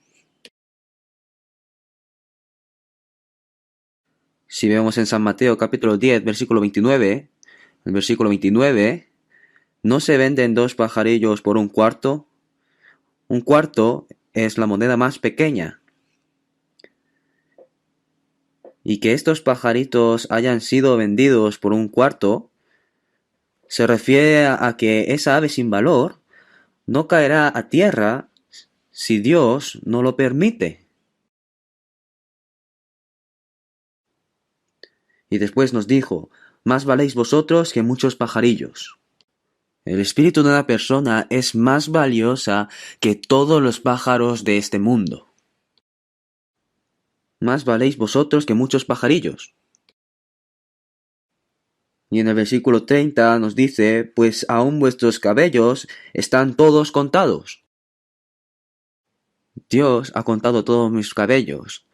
Si vemos en San Mateo capítulo 10, versículo 29, el versículo 29, ¿no se venden dos pajarillos por un cuarto? Un cuarto es la moneda más pequeña. Y que estos pajaritos hayan sido vendidos por un cuarto se refiere a que esa ave sin valor no caerá a tierra si Dios no lo permite. Y después nos dijo, más valéis vosotros que muchos pajarillos. El espíritu de una persona es más valiosa que todos los pájaros de este mundo. Más valéis vosotros que muchos pajarillos. Y en el versículo 30 nos dice, pues aún vuestros cabellos están todos contados. Dios ha contado todos mis cabellos.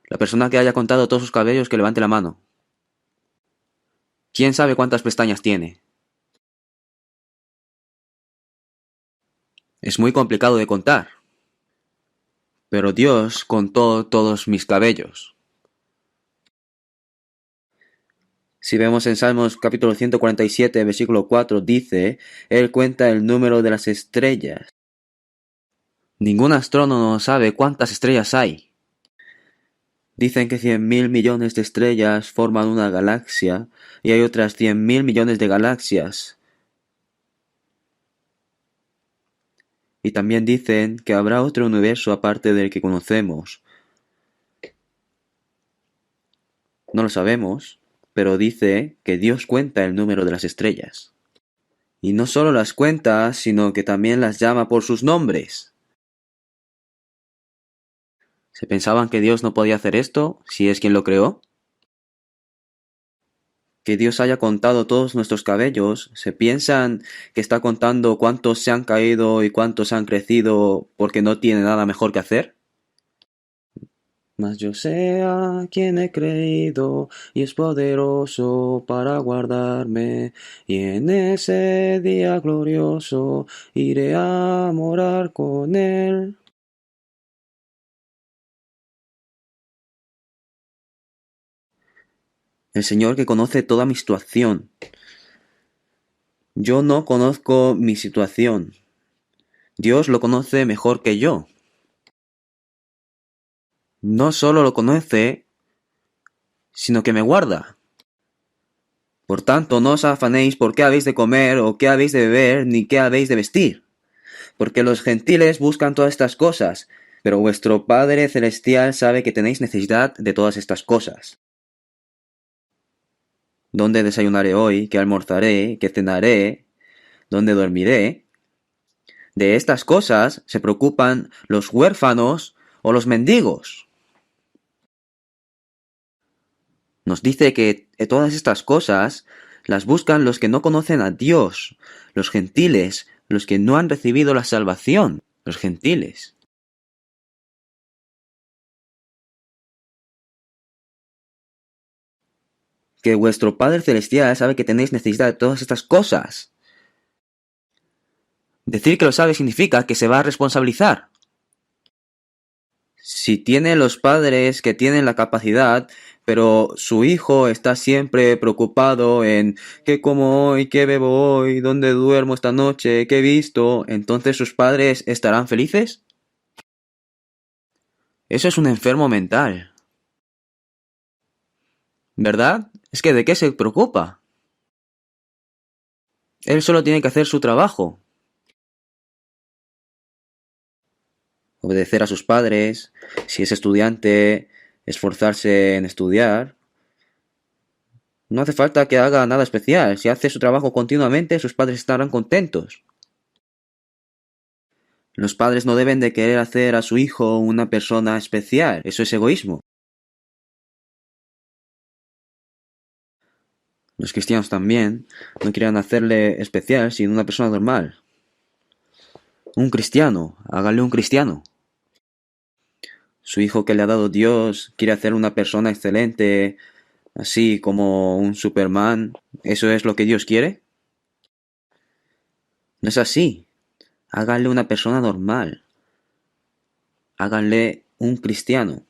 La persona que haya contado todos sus cabellos, que levante la mano. ¿Quién sabe cuántas pestañas tiene? Es muy complicado de contar. Pero Dios contó todos mis cabellos. Si vemos en Salmos capítulo 147, versículo 4, dice, Él cuenta el número de las estrellas. Ningún astrónomo sabe cuántas estrellas hay. Dicen que 100.000 millones de estrellas forman una galaxia y hay otras 100.000 millones de galaxias. Y también dicen que habrá otro universo aparte del que conocemos. No lo sabemos, pero dice que Dios cuenta el número de las estrellas. Y no solo las cuenta, sino que también las llama por sus nombres. ¿Se pensaban que Dios no podía hacer esto, si es quien lo creó? Que Dios haya contado todos nuestros cabellos, ¿se piensan que está contando cuántos se han caído y cuántos han crecido porque no tiene nada mejor que hacer? Mas yo sé a quien he creído y es poderoso para guardarme, y en ese día glorioso iré a morar con él. El Señor que conoce toda mi situación. Yo no conozco mi situación. Dios lo conoce mejor que yo. No solo lo conoce, sino que me guarda. Por tanto, no os afanéis por qué habéis de comer, o qué habéis de beber, ni qué habéis de vestir. Porque los gentiles buscan todas estas cosas, pero vuestro Padre Celestial sabe que tenéis necesidad de todas estas cosas. ¿Dónde desayunaré hoy? ¿Qué almorzaré? ¿Qué cenaré? ¿Dónde dormiré? De estas cosas se preocupan los huérfanos o los mendigos. Nos dice que todas estas cosas las buscan los que no conocen a Dios, los gentiles, los que no han recibido la salvación, los gentiles. Que vuestro Padre Celestial sabe que tenéis necesidad de todas estas cosas. Decir que lo sabe significa que se va a responsabilizar. Si tiene los padres que tienen la capacidad, pero su hijo está siempre preocupado en qué como hoy, qué bebo hoy, dónde duermo esta noche, qué he visto, entonces sus padres estarán felices. Eso es un enfermo mental, ¿verdad? Es que ¿de qué se preocupa? Él solo tiene que hacer su trabajo. Obedecer a sus padres, si es estudiante, esforzarse en estudiar. No hace falta que haga nada especial. Si hace su trabajo continuamente, sus padres estarán contentos. Los padres no deben de querer hacer a su hijo una persona especial. Eso es egoísmo. Los cristianos también no quieren hacerle especial sino una persona normal. Un cristiano, hágale un cristiano. Su hijo que le ha dado Dios quiere hacer una persona excelente, así como un Superman. ¿Eso es lo que Dios quiere? No es así. Háganle una persona normal. Háganle un cristiano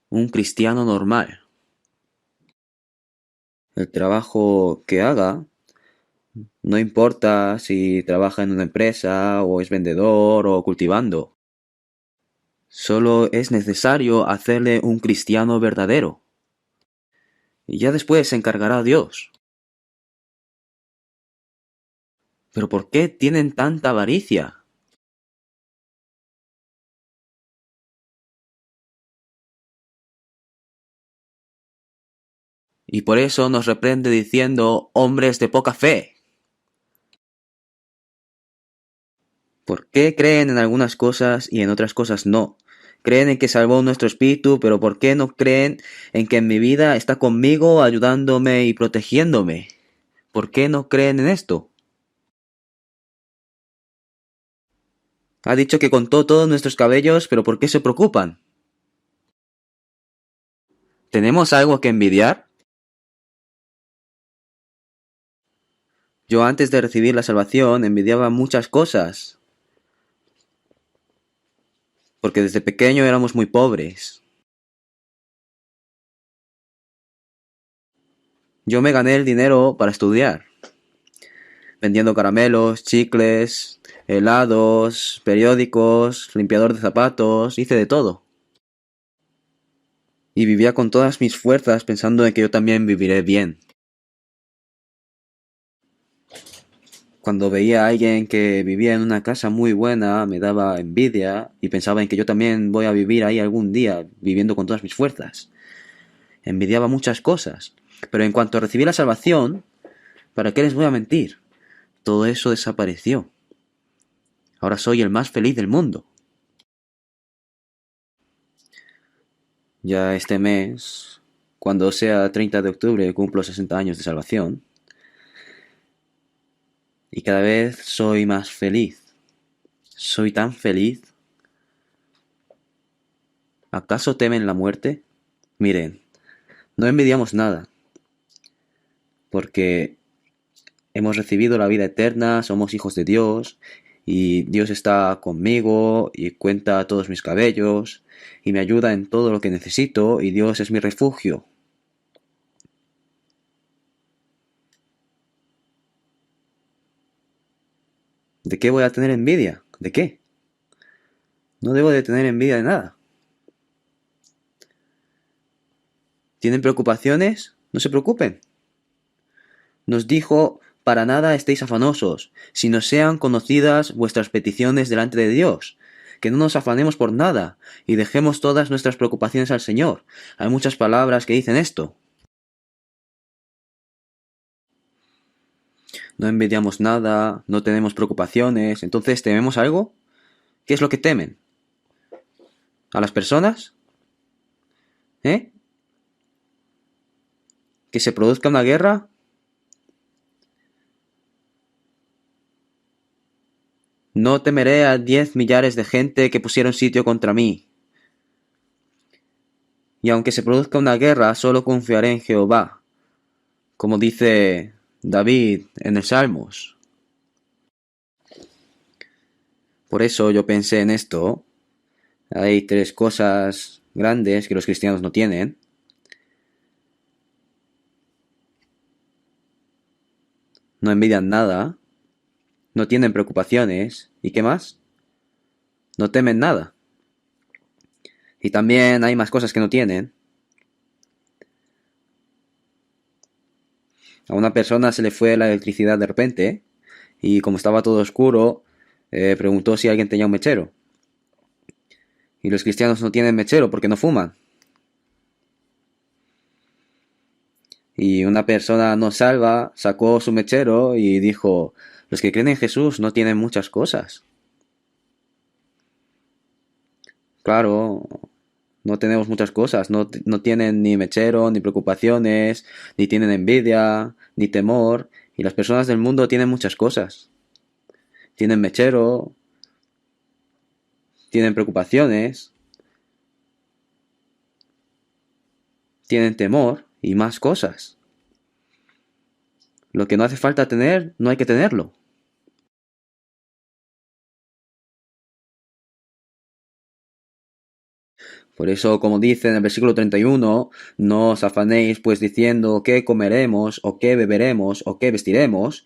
normal. El trabajo que haga, no importa si trabaja en una empresa o es vendedor o cultivando. Solo es necesario hacerle un cristiano verdadero. Y ya después se encargará Dios. ¿Pero por qué tienen tanta avaricia? Y por eso nos reprende diciendo, hombres de poca fe. ¿Por qué creen en algunas cosas y en otras cosas no? Creen en que salvó nuestro espíritu, pero ¿por qué no creen en que en mi vida está conmigo, ayudándome y protegiéndome? ¿Por qué no creen en esto? Ha dicho que contó todos nuestros cabellos, pero ¿por qué se preocupan? ¿Tenemos algo que envidiar? Yo antes de recibir la salvación envidiaba muchas cosas, porque desde pequeño éramos muy pobres. Yo me gané el dinero para estudiar, vendiendo caramelos, chicles, helados, periódicos, limpiador de zapatos, hice de todo. Y vivía con todas mis fuerzas pensando en que yo también viviré bien. Cuando veía a alguien que vivía en una casa muy buena, me daba envidia y pensaba en que yo también voy a vivir ahí algún día, viviendo con todas mis fuerzas. Envidiaba muchas cosas, pero en cuanto recibí la salvación, ¿para qué les voy a mentir? Todo eso desapareció. Ahora soy el más feliz del mundo. Ya este mes, cuando sea 30 de octubre, cumplo 60 años de salvación. Y cada vez soy más feliz. Soy tan feliz. ¿Acaso temen la muerte? Miren, no envidiamos nada, porque hemos recibido la vida eterna, somos hijos de Dios, y Dios está conmigo y cuenta todos mis cabellos, y me ayuda en todo lo que necesito, y Dios es mi refugio. ¿De qué voy a tener envidia? ¿De qué? No debo de tener envidia de nada. ¿Tienen preocupaciones? No se preocupen. Nos dijo, para nada estéis afanosos, sino sean conocidas vuestras peticiones delante de Dios. Que no nos afanemos por nada, y dejemos todas nuestras preocupaciones al Señor. Hay muchas palabras que dicen esto. No envidiamos nada, no tenemos preocupaciones, entonces ¿tememos algo? ¿Qué es lo que temen? ¿A las personas? ¿Eh? ¿Que se produzca una guerra? No temeré a 10 millares de gente que pusieron sitio contra mí. Y aunque se produzca una guerra, solo confiaré en Jehová, como dice David en el Salmos. Por eso yo pensé en esto. Hay tres cosas grandes que los cristianos no tienen. No envidian nada, no tienen preocupaciones, ¿y qué más? No temen nada. Y también hay más cosas que no tienen. A una persona se le fue la electricidad de repente y como estaba todo oscuro, preguntó si alguien tenía un mechero. Y los cristianos no tienen mechero porque no fuman. Y una persona no salva sacó su mechero y dijo, los que creen en Jesús no tienen muchas cosas. Claro, no tenemos muchas cosas, no tienen ni mechero, ni preocupaciones, ni tienen envidia, ni temor, y las personas del mundo tienen muchas cosas. Tienen mechero, tienen preocupaciones, tienen temor y más cosas. Lo que no hace falta tener, no hay que tenerlo. Por eso, como dice en el versículo 31, no os afanéis pues diciendo qué comeremos, o qué beberemos, o qué vestiremos,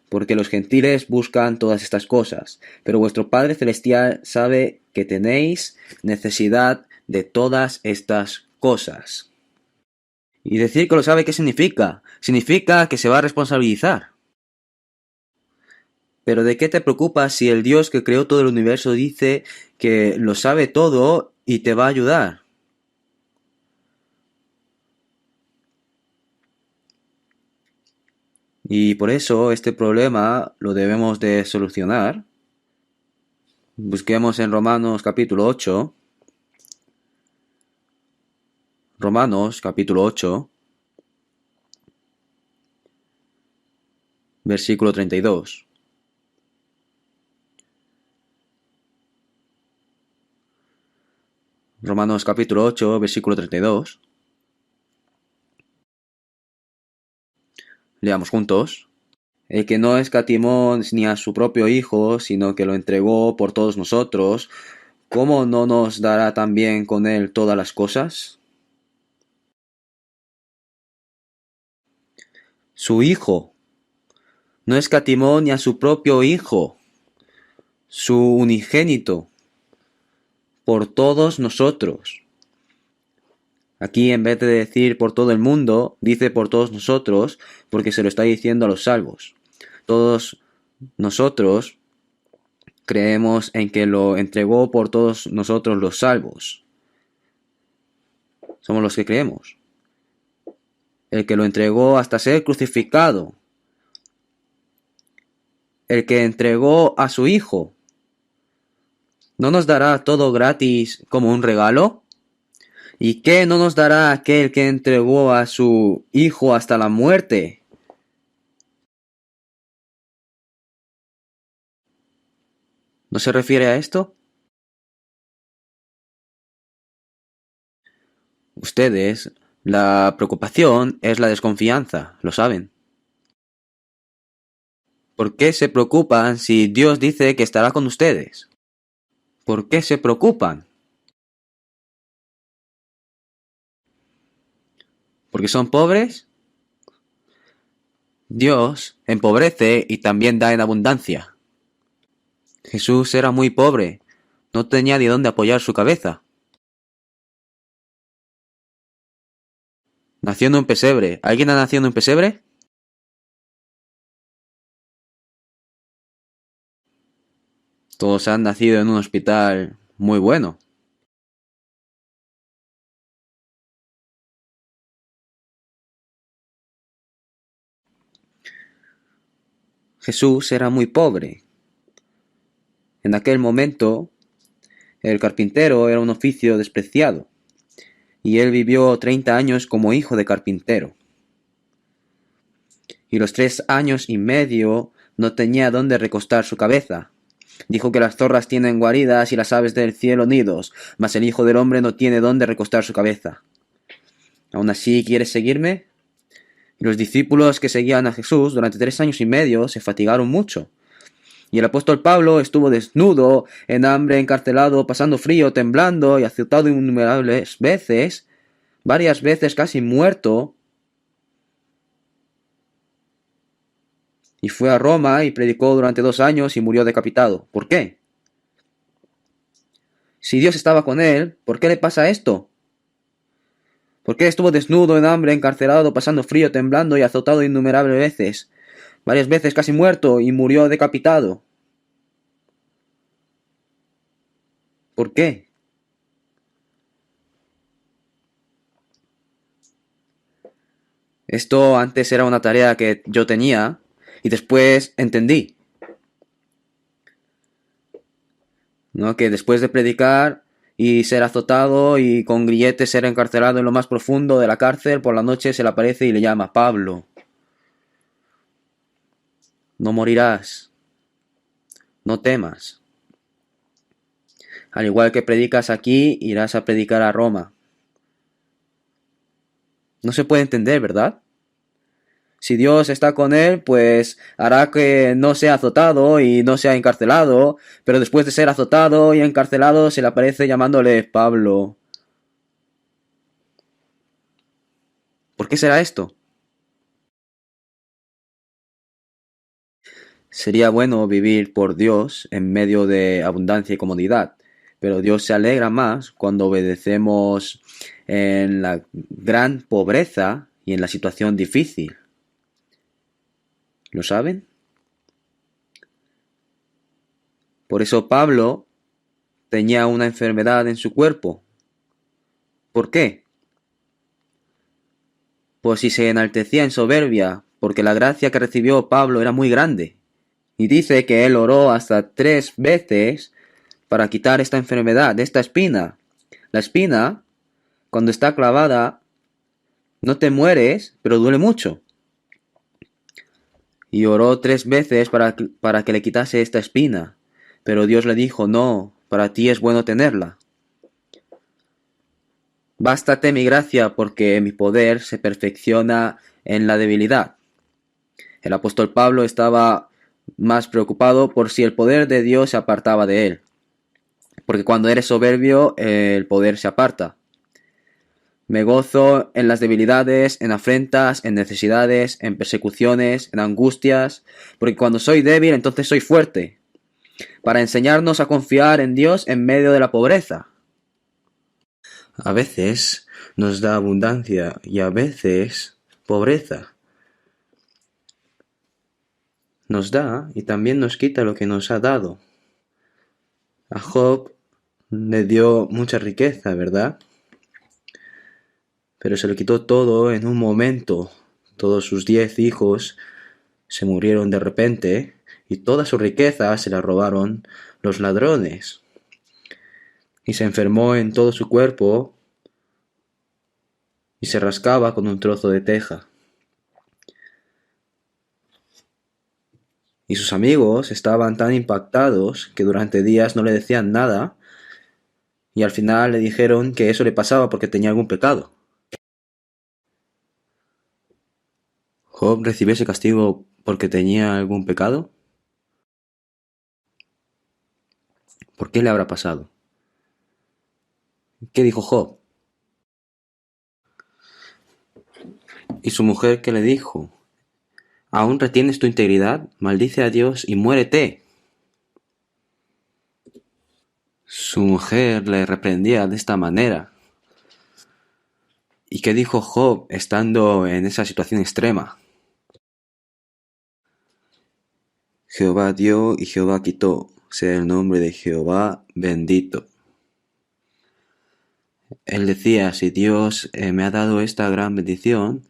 porque los gentiles buscan todas estas cosas, pero vuestro Padre Celestial sabe que tenéis necesidad de todas estas cosas. Y decir que lo sabe, ¿qué significa? Significa que se va a responsabilizar. Pero ¿de qué te preocupas si el Dios que creó todo el universo dice que lo sabe todo y te va a ayudar? Y por eso este problema lo debemos de solucionar. Busquemos en Romanos capítulo 8. Romanos capítulo 8, versículo 32. Romanos capítulo 8, versículo 32. Leamos juntos. El que no escatimó ni a su propio Hijo, sino que lo entregó por todos nosotros, ¿cómo no nos dará también con él todas las cosas? Su Hijo. No escatimó ni a su propio Hijo, su unigénito, por todos nosotros. Aquí en vez de decir por todo el mundo, dice por todos nosotros, porque se lo está diciendo a los salvos. Todos nosotros creemos en que lo entregó por todos nosotros los salvos. Somos los que creemos. El que lo entregó hasta ser crucificado. El que entregó a su Hijo. ¿No nos dará todo gratis como un regalo? ¿Y qué no nos dará aquel que entregó a su Hijo hasta la muerte? ¿No se refiere a esto? Ustedes, la preocupación es la desconfianza, lo saben. ¿Por qué se preocupan si Dios dice que estará con ustedes? ¿Por qué se preocupan? ¿Porque son pobres? Dios empobrece y también da en abundancia. Jesús era muy pobre, no tenía ni dónde apoyar su cabeza. Nació en un pesebre. ¿Alguien ha nacido en un pesebre? Todos han nacido en un hospital muy bueno. Jesús era muy pobre. En aquel momento, el carpintero era un oficio despreciado, y él vivió 30 años como hijo de carpintero. Y los 3 años y medio no tenía dónde recostar su cabeza. Dijo que las zorras tienen guaridas y las aves del cielo nidos, mas el Hijo del Hombre no tiene dónde recostar su cabeza. ¿Aún así quieres seguirme? Y los discípulos que seguían a Jesús durante 3 años y medio se fatigaron mucho. Y el apóstol Pablo estuvo desnudo, en hambre, encarcelado, pasando frío, temblando y azotado innumerables veces, varias veces casi muerto. Y fue a Roma y predicó durante 2 años y murió decapitado. ¿Por qué? Si Dios estaba con él, ¿por qué le pasa esto? ¿Por qué estuvo desnudo, en hambre, encarcelado, pasando frío, temblando y azotado innumerables veces? Varias veces casi muerto y murió decapitado. ¿Por qué? Esto antes era una tarea que yo tenía y después entendí, ¿no? Que después de predicar y ser azotado y con grilletes ser encarcelado en lo más profundo de la cárcel. Por la noche se le aparece y le llama: Pablo, no morirás, no temas. Al igual que predicas aquí, irás a predicar a Roma. No se puede entender, ¿verdad? Si Dios está con él, pues hará que no sea azotado y no sea encarcelado, pero después de ser azotado y encarcelado se le aparece llamándole Pablo. ¿Por qué será esto? Sería bueno vivir por Dios en medio de abundancia y comodidad, pero Dios se alegra más cuando obedecemos en la gran pobreza y en la situación difícil. ¿Lo saben? Por eso Pablo tenía una enfermedad en su cuerpo. ¿Por qué? Pues si se enaltecía en soberbia, porque la gracia que recibió Pablo era muy grande. Y dice que él oró hasta 3 veces para quitar esta enfermedad, esta espina. La espina, cuando está clavada, no te mueres, pero duele mucho. Y oró 3 veces para que le quitase esta espina. Pero Dios le dijo: no, para ti es bueno tenerla. Bástate mi gracia, porque mi poder se perfecciona en la debilidad. El apóstol Pablo estaba más preocupado por si el poder de Dios se apartaba de él. Porque cuando eres soberbio, el poder se aparta. Me gozo en las debilidades, en afrentas, en necesidades, en persecuciones, en angustias, porque cuando soy débil, entonces soy fuerte, para enseñarnos a confiar en Dios en medio de la pobreza. A veces nos da abundancia y a veces pobreza. Nos da y también nos quita lo que nos ha dado. A Job le dio mucha riqueza, ¿verdad? Pero se le quitó todo en un momento. Todos sus 10 hijos se murieron de repente y toda su riqueza se la robaron los ladrones. Y se enfermó en todo su cuerpo y se rascaba con un trozo de teja. Y sus amigos estaban tan impactados que durante días no le decían nada y al final le dijeron que eso le pasaba porque tenía algún pecado. ¿Job recibió ese castigo porque tenía algún pecado? ¿Por qué le habrá pasado? ¿Qué dijo Job? ¿Y su mujer qué le dijo? ¿Aún retienes tu integridad? Maldice a Dios y muérete. Su mujer le reprendía de esta manera. ¿Y qué dijo Job estando en esa situación extrema? Jehová dio y Jehová quitó, sea el nombre de Jehová bendito. Él decía: si Dios me ha dado esta gran bendición,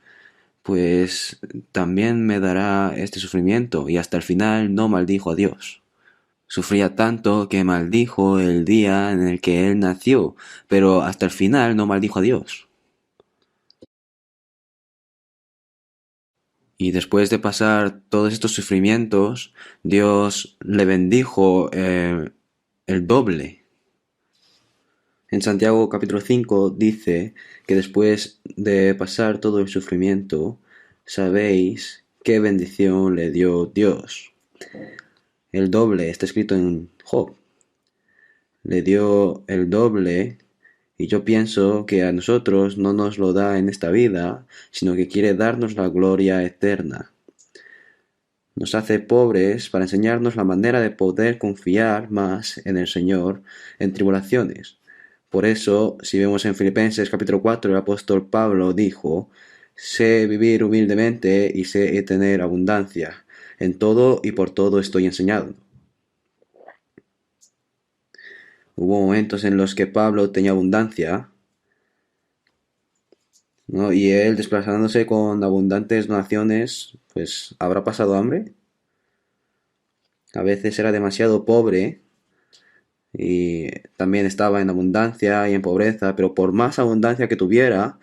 pues también me dará este sufrimiento, y hasta el final no maldijo a Dios. Sufría tanto que maldijo el día en el que él nació, pero hasta el final no maldijo a Dios. Y después de pasar todos estos sufrimientos, Dios le bendijo el doble. En Santiago capítulo 5 dice que después de pasar todo el sufrimiento, sabéis qué bendición le dio Dios. El doble está escrito en Job. Le dio el doble. Y yo pienso que a nosotros no nos lo da en esta vida, sino que quiere darnos la gloria eterna. Nos hace pobres para enseñarnos la manera de poder confiar más en el Señor en tribulaciones. Por eso, si vemos en Filipenses capítulo 4, el apóstol Pablo dijo: sé vivir humildemente y sé tener abundancia. En todo y por todo estoy enseñado. Hubo momentos en los que Pablo tenía abundancia, ¿no? Y él, desplazándose con abundantes donaciones, pues ¿habrá pasado hambre? A veces era demasiado pobre y también estaba en abundancia y en pobreza, pero por más abundancia que tuviera,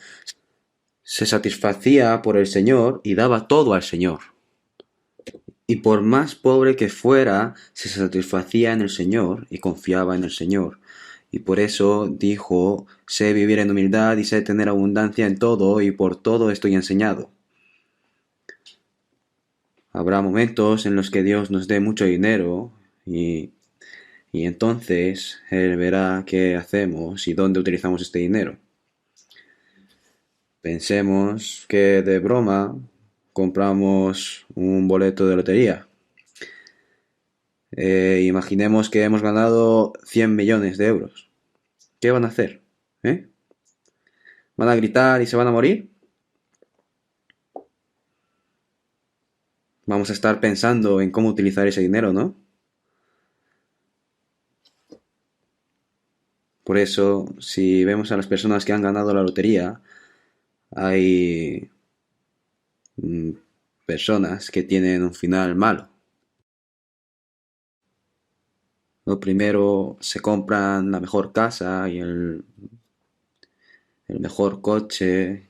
se satisfacía por el Señor y daba todo al Señor. Y por más pobre que fuera, se satisfacía en el Señor y confiaba en el Señor. Y por eso dijo, sé vivir en humildad y sé tener abundancia en todo, y por todo estoy enseñado. Habrá momentos en los que Dios nos dé mucho dinero y entonces Él verá qué hacemos y dónde utilizamos este dinero. Pensemos que de broma compramos un boleto de lotería. Imaginemos que hemos ganado 100 millones de euros. ¿Qué van a hacer? ¿Eh? ¿Van a gritar y se van a morir? Vamos a estar pensando en cómo utilizar ese dinero, ¿no? Por eso, si vemos a las personas que han ganado la lotería, hay mm, personas que tienen un final malo. Lo primero, se compran la mejor casa y el mejor coche,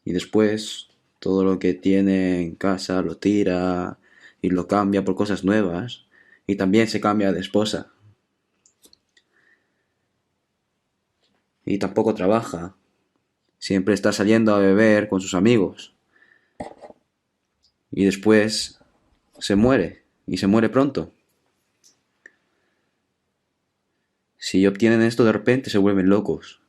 y después todo lo que tiene en casa lo tira y lo cambia por cosas nuevas, y también se cambia de esposa y tampoco trabaja. Siempre está saliendo a beber con sus amigos y después se muere y se muere pronto. Si obtienen esto de repente se vuelven locos.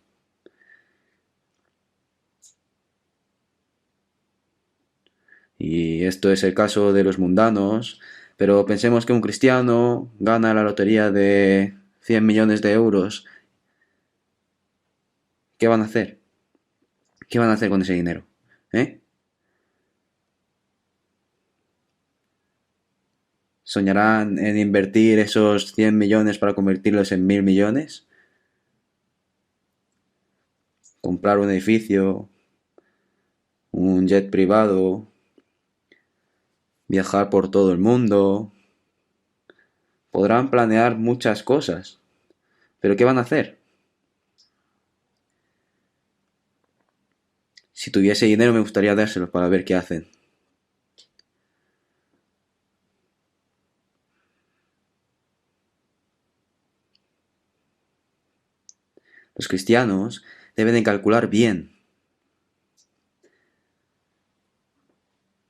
Y esto es el caso de los mundanos, pero pensemos que un cristiano gana la lotería de 100 millones de euros. ¿Qué van a hacer? ¿Qué van a hacer con ese dinero? ¿Eh? ¿Soñarán en invertir esos 100 millones para convertirlos en 1000 millones? ¿Comprar un edificio, un jet privado, viajar por todo el mundo? Podrán planear muchas cosas, pero ¿qué van a hacer? Si tuviese dinero me gustaría dárselos para ver qué hacen. Los cristianos deben de calcular bien.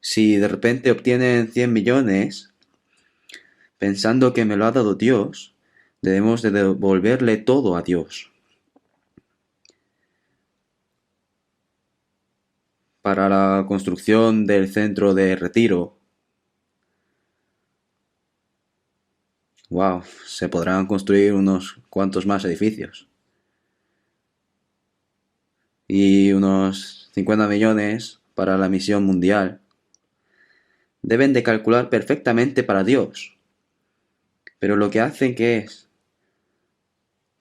Si de repente obtienen 100 millones, pensando que me lo ha dado Dios, debemos de devolverle todo a Dios. Para la construcción del centro de retiro, wow, se podrán construir unos cuantos más edificios. Y unos 50 millones para la misión mundial. Deben de calcular perfectamente para Dios. Pero lo que hacen que es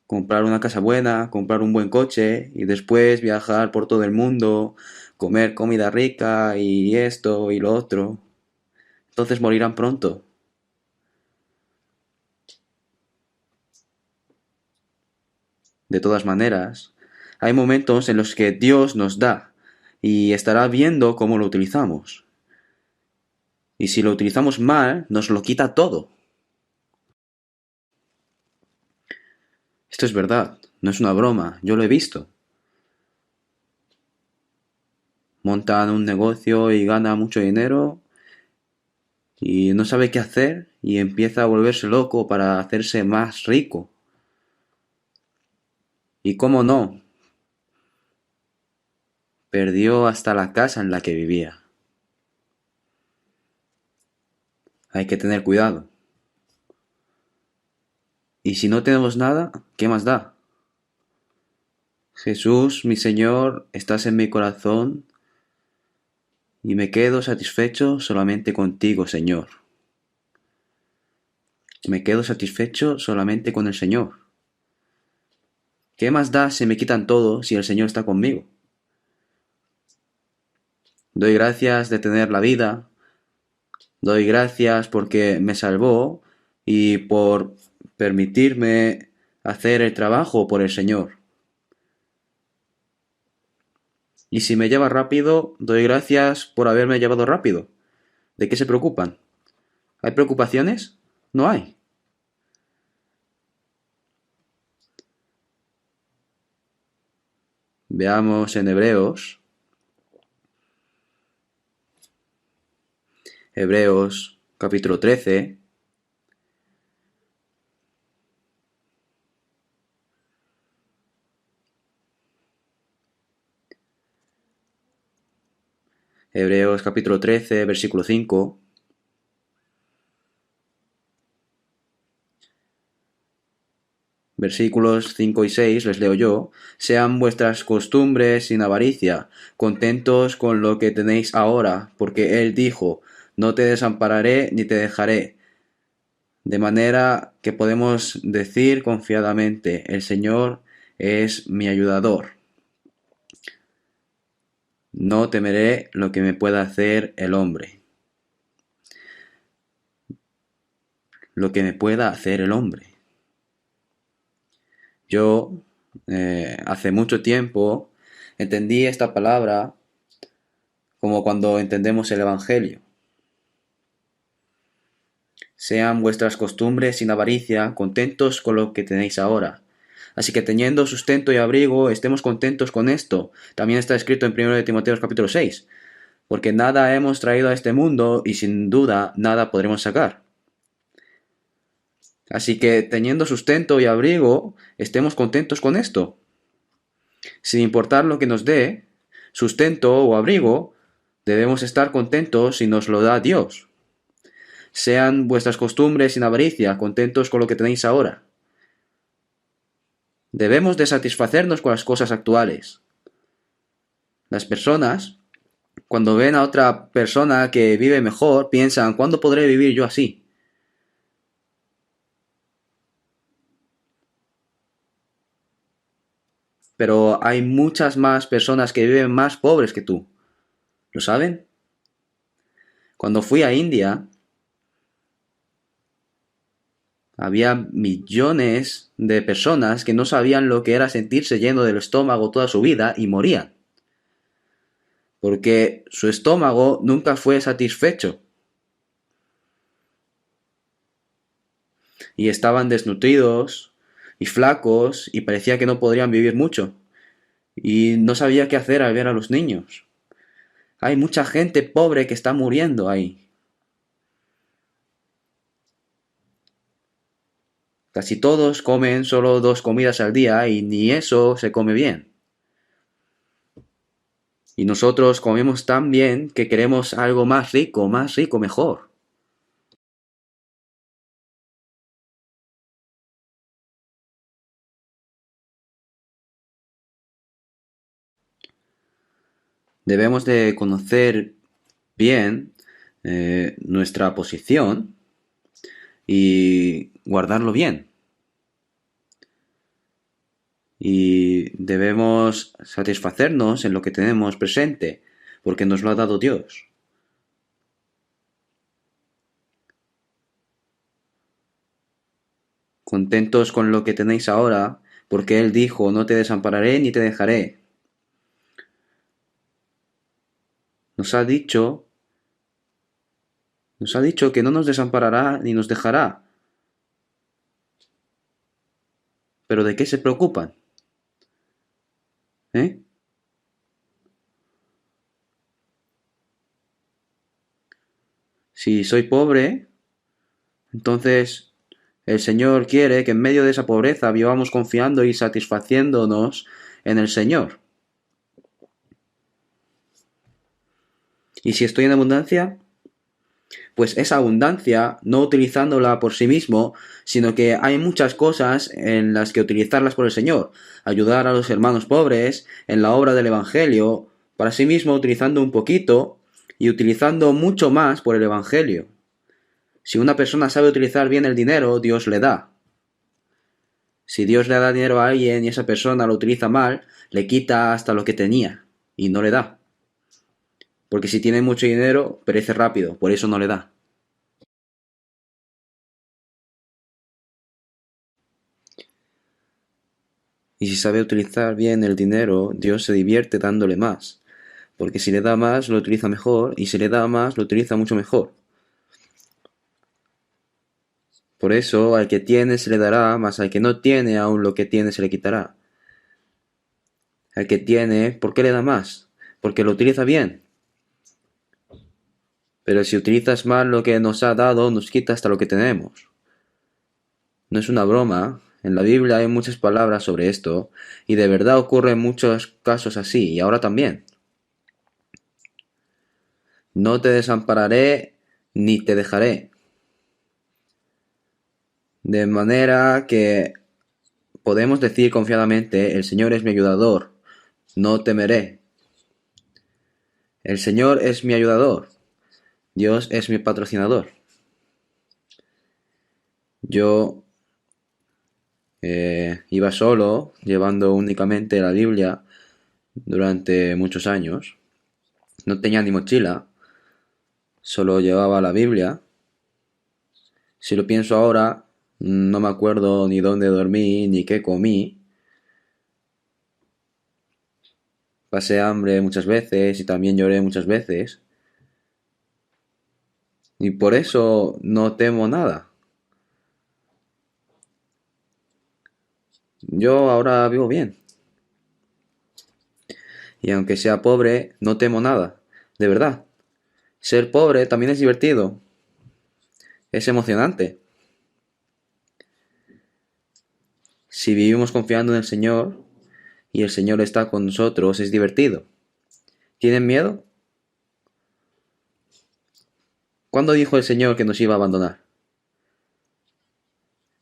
comprar una casa buena, comprar un buen coche y después viajar por todo el mundo, comer comida rica y esto y lo otro. Entonces morirán pronto. De todas maneras, hay momentos en los que Dios nos da y estará viendo cómo lo utilizamos. Y si lo utilizamos mal, nos lo quita todo. Esto es verdad, no es una broma, yo lo he visto. Montan un negocio y gana mucho dinero y no sabe qué hacer y empieza a volverse loco para hacerse más rico. Y cómo no, perdió hasta la casa en la que vivía. Hay que tener cuidado. Y si no tenemos nada, ¿qué más da? Jesús, mi Señor, estás en mi corazón y me quedo satisfecho solamente contigo, Señor. Me quedo satisfecho solamente con el Señor. ¿Qué más da si me quitan todo si el Señor está conmigo? Doy gracias de tener la vida, doy gracias porque me salvó y por permitirme hacer el trabajo por el Señor. Y si me lleva rápido, doy gracias por haberme llevado rápido. ¿De qué se preocupan? ¿Hay preocupaciones? No hay. Veamos en Hebreos capítulo 13. Hebreos capítulo 13, versículo 5. Versículos 5 y 6 les leo yo. Sean vuestras costumbres sin avaricia, contentos con lo que tenéis ahora, porque Él dijo, no te desampararé ni te dejaré. De manera que podemos decir confiadamente, el Señor es mi ayudador. No temeré lo que me pueda hacer el hombre. Lo que me pueda hacer el hombre. Yo, hace mucho tiempo, entendí esta palabra como cuando entendemos el Evangelio. Sean vuestras costumbres sin avaricia, contentos con lo que tenéis ahora. Así que teniendo sustento y abrigo, estemos contentos con esto. También está escrito en 1 Timoteo capítulo 6. Porque nada hemos traído a este mundo y sin duda nada podremos sacar. Así que teniendo sustento y abrigo, estemos contentos con esto. Sin importar lo que nos dé, sustento o abrigo, debemos estar contentos si nos lo da Dios. Sean vuestras costumbres sin avaricia, contentos con lo que tenéis ahora. Debemos de satisfacernos con las cosas actuales. Las personas, cuando ven a otra persona que vive mejor, piensan, ¿cuándo podré vivir yo así? Pero hay muchas más personas que viven más pobres que tú. ¿Lo saben? Cuando fui a India, había millones de personas que no sabían lo que era sentirse lleno del estómago toda su vida y morían. Porque su estómago nunca fue satisfecho. Y estaban desnutridos y flacos y parecía que no podrían vivir mucho. Y no sabía qué hacer al ver a los niños. Hay mucha gente pobre que está muriendo ahí. Casi todos comen solo 2 comidas al día y ni eso se come bien. Y nosotros comemos tan bien que queremos algo más rico, mejor. Debemos de conocer bien nuestra posición y guardarlo bien. Y debemos satisfacernos en lo que tenemos presente, porque nos lo ha dado Dios. Contentos con lo que tenéis ahora, porque Él dijo, no te desampararé ni te dejaré. Nos ha dicho que no nos desamparará ni nos dejará. ¿Pero de qué se preocupan? ¿Eh? Si soy pobre, entonces el Señor quiere que en medio de esa pobreza vivamos confiando y satisfaciéndonos en el Señor. Y si estoy en abundancia, pues esa abundancia, no utilizándola por sí mismo, sino que hay muchas cosas en las que utilizarlas por el Señor. Ayudar a los hermanos pobres en la obra del Evangelio, para sí mismo utilizando un poquito y utilizando mucho más por el Evangelio. Si una persona sabe utilizar bien el dinero, Dios le da. Si Dios le da dinero a alguien y esa persona lo utiliza mal, le quita hasta lo que tenía y no le da. Porque si tiene mucho dinero, perece rápido, por eso no le da. Y si sabe utilizar bien el dinero, Dios se divierte dándole más. Porque si le da más, lo utiliza mejor, y si le da más, lo utiliza mucho mejor. Por eso, al que tiene se le dará, mas al que no tiene, aun lo que tiene se le quitará. Al que tiene, ¿por qué le da más? Porque lo utiliza bien. Pero si utilizas mal lo que nos ha dado, nos quita hasta lo que tenemos. No es una broma. En la Biblia hay muchas palabras sobre esto, y de verdad ocurre en muchos casos así, y ahora también. No te desampararé ni te dejaré. De manera que podemos decir confiadamente, el Señor es mi ayudador, no temeré. El Señor es mi ayudador, Dios es mi patrocinador. Yo iba solo, llevando únicamente la Biblia durante muchos años. No tenía ni mochila, solo llevaba la Biblia. Si lo pienso ahora, no me acuerdo ni dónde dormí, ni qué comí. Pasé hambre muchas veces y también lloré muchas veces. Y por eso no temo nada. Yo ahora vivo bien. Y aunque sea pobre, no temo nada. De verdad. Ser pobre también es divertido. Es emocionante. Si vivimos confiando en el Señor y el Señor está con nosotros, es divertido. ¿Tienen miedo? ¿Cuándo dijo el Señor que nos iba a abandonar?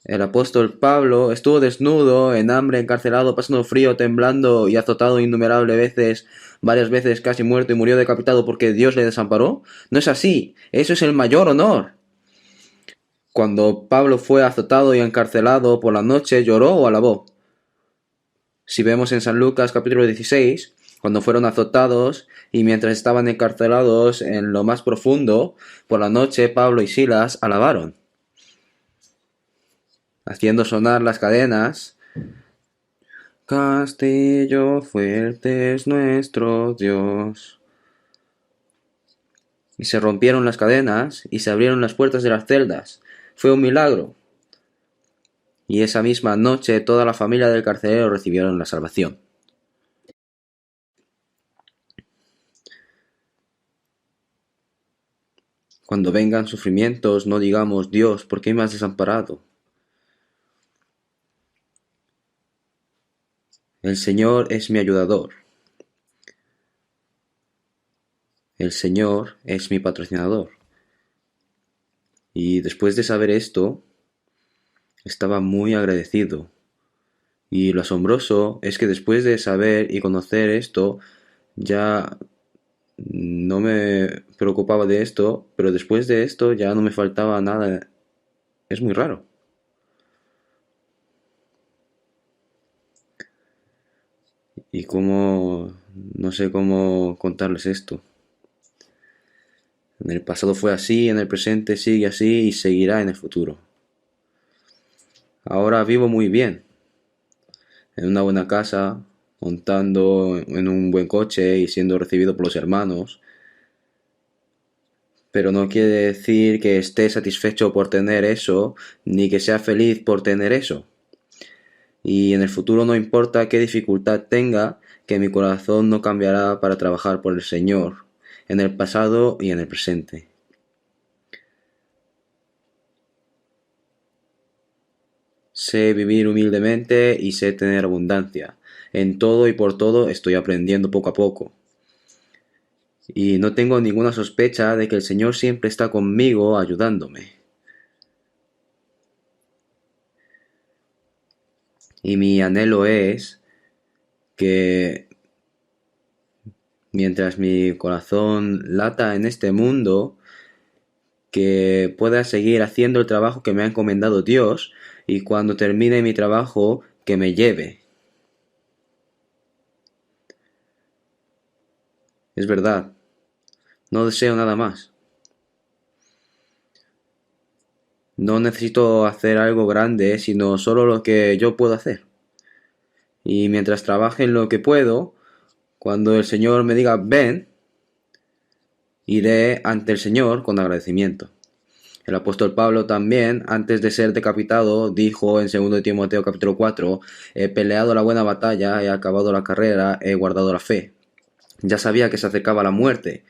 El apóstol Pablo estuvo desnudo, en hambre, encarcelado, pasando frío, temblando y azotado innumerables veces, varias veces casi muerto y murió decapitado porque Dios le desamparó. No es así. Eso es el mayor honor. Cuando Pablo fue azotado y encarcelado por la noche, ¿lloró o alabó? Si vemos en San Lucas capítulo 16, cuando fueron azotados y mientras estaban encarcelados en lo más profundo, por la noche Pablo y Silas alabaron, haciendo sonar las cadenas. Castillo fuerte es nuestro Dios. Y se rompieron las cadenas y se abrieron las puertas de las celdas. Fue un milagro. Y esa misma noche toda la familia del carcelero recibieron la salvación. Cuando vengan sufrimientos, no digamos, Dios, ¿por qué me has desamparado? El Señor es mi ayudador. El Señor es mi patrocinador. Y después de saber esto, estaba muy agradecido. Y lo asombroso es que después de saber y conocer esto, ya no me preocupaba de esto, pero después de esto ya no me faltaba nada. Es muy raro. Y cómo, no sé cómo contarles esto. En el pasado fue así, en el presente sigue así y seguirá en el futuro. Ahora vivo muy bien, en una buena casa, montando en un buen coche y siendo recibido por los hermanos, pero no quiere decir que esté satisfecho por tener eso, ni que sea feliz por tener eso. Y en el futuro no importa qué dificultad tenga, que mi corazón no cambiará para trabajar por el Señor, en el pasado y en el presente. Sé vivir humildemente y sé tener abundancia. En todo y por todo estoy aprendiendo poco a poco. Y no tengo ninguna sospecha de que el Señor siempre está conmigo ayudándome. Y mi anhelo es que mientras mi corazón lata en este mundo, que pueda seguir haciendo el trabajo que me ha encomendado Dios y cuando termine mi trabajo, que me lleve. Es verdad, no deseo nada más. No necesito hacer algo grande, sino solo lo que yo puedo hacer. Y mientras trabaje en lo que puedo, cuando el Señor me diga ven, iré ante el Señor con agradecimiento. El apóstol Pablo también, antes de ser decapitado, dijo en 2 Timoteo capítulo 4, he peleado la buena batalla, he acabado la carrera, he guardado la fe. Ya sabía que se acercaba la muerte.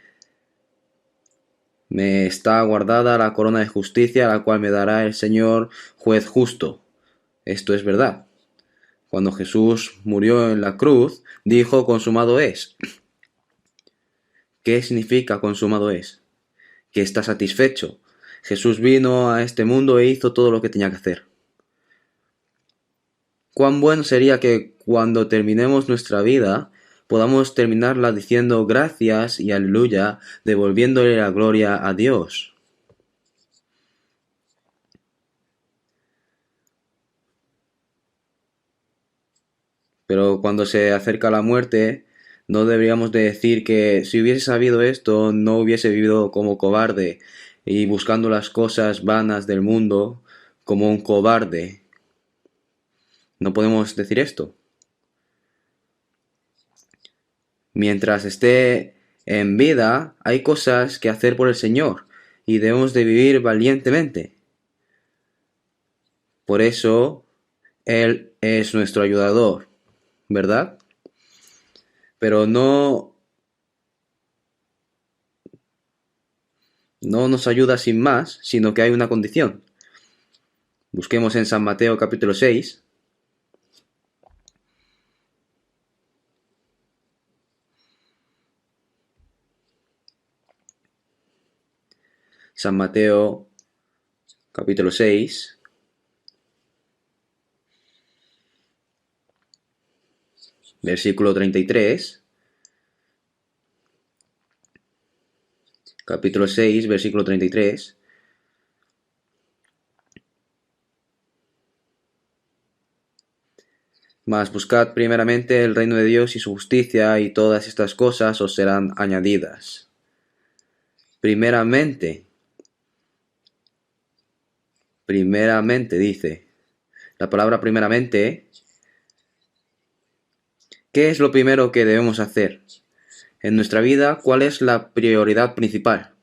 Me está guardada la corona de justicia, la cual me dará el Señor juez justo. Esto es verdad. Cuando Jesús murió en la cruz, dijo consumado es. ¿Qué significa consumado es? Que está satisfecho. Jesús vino a este mundo e hizo todo lo que tenía que hacer. Cuán bueno sería que cuando terminemos nuestra vida podamos terminarla diciendo gracias y aleluya, devolviéndole la gloria a Dios. Pero cuando se acerca la muerte, no deberíamos de decir que si hubiese sabido esto, no hubiese vivido como cobarde y buscando las cosas vanas del mundo como un cobarde. No podemos decir esto. Mientras esté en vida, hay cosas que hacer por el Señor y debemos de vivir valientemente. Por eso, Él es nuestro ayudador, ¿verdad? Pero no nos ayuda sin más, sino que hay una condición. Busquemos en San Mateo capítulo 6. San Mateo capítulo 6, versículo 33. Capítulo 6, versículo 33. Mas buscad primeramente el reino de Dios y su justicia, y todas estas cosas os serán añadidas. Primeramente dice. La palabra primeramente, ¿qué es lo primero que debemos hacer? En nuestra vida, ¿cuál es la prioridad principal?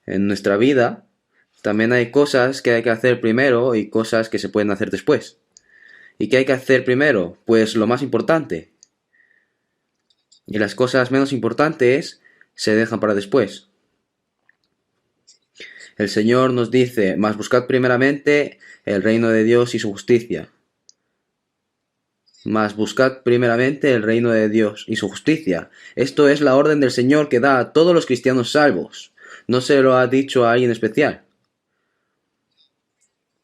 En nuestra vida también hay cosas que hay que hacer primero y cosas que se pueden hacer después. ¿Y qué hay que hacer primero? Pues lo más importante. Y las cosas menos importantes se dejan para después. El Señor nos dice, mas buscad primeramente el reino de Dios y su justicia. Mas buscad primeramente el reino de Dios y su justicia. Esto es la orden del Señor que da a todos los cristianos salvos. No se lo ha dicho a alguien especial.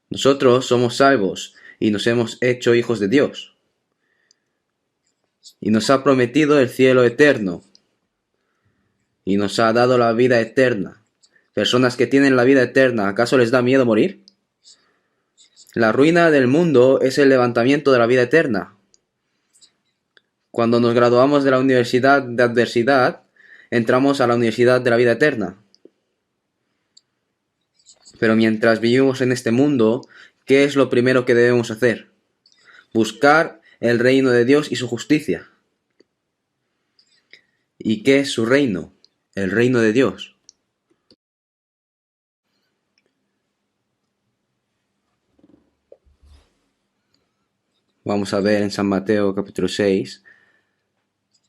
Nosotros somos salvos y nos hemos hecho hijos de Dios. Y nos ha prometido el cielo eterno. Y nos ha dado la vida eterna. Personas que tienen la vida eterna, ¿acaso les da miedo morir? La ruina del mundo es el levantamiento de la vida eterna. Cuando nos graduamos de la universidad de adversidad, entramos a la universidad de la vida eterna. Pero mientras vivimos en este mundo, ¿qué es lo primero que debemos hacer? Buscar el reino de Dios y su justicia. ¿Y qué es su reino? El reino de Dios. Vamos a ver en San Mateo capítulo 6,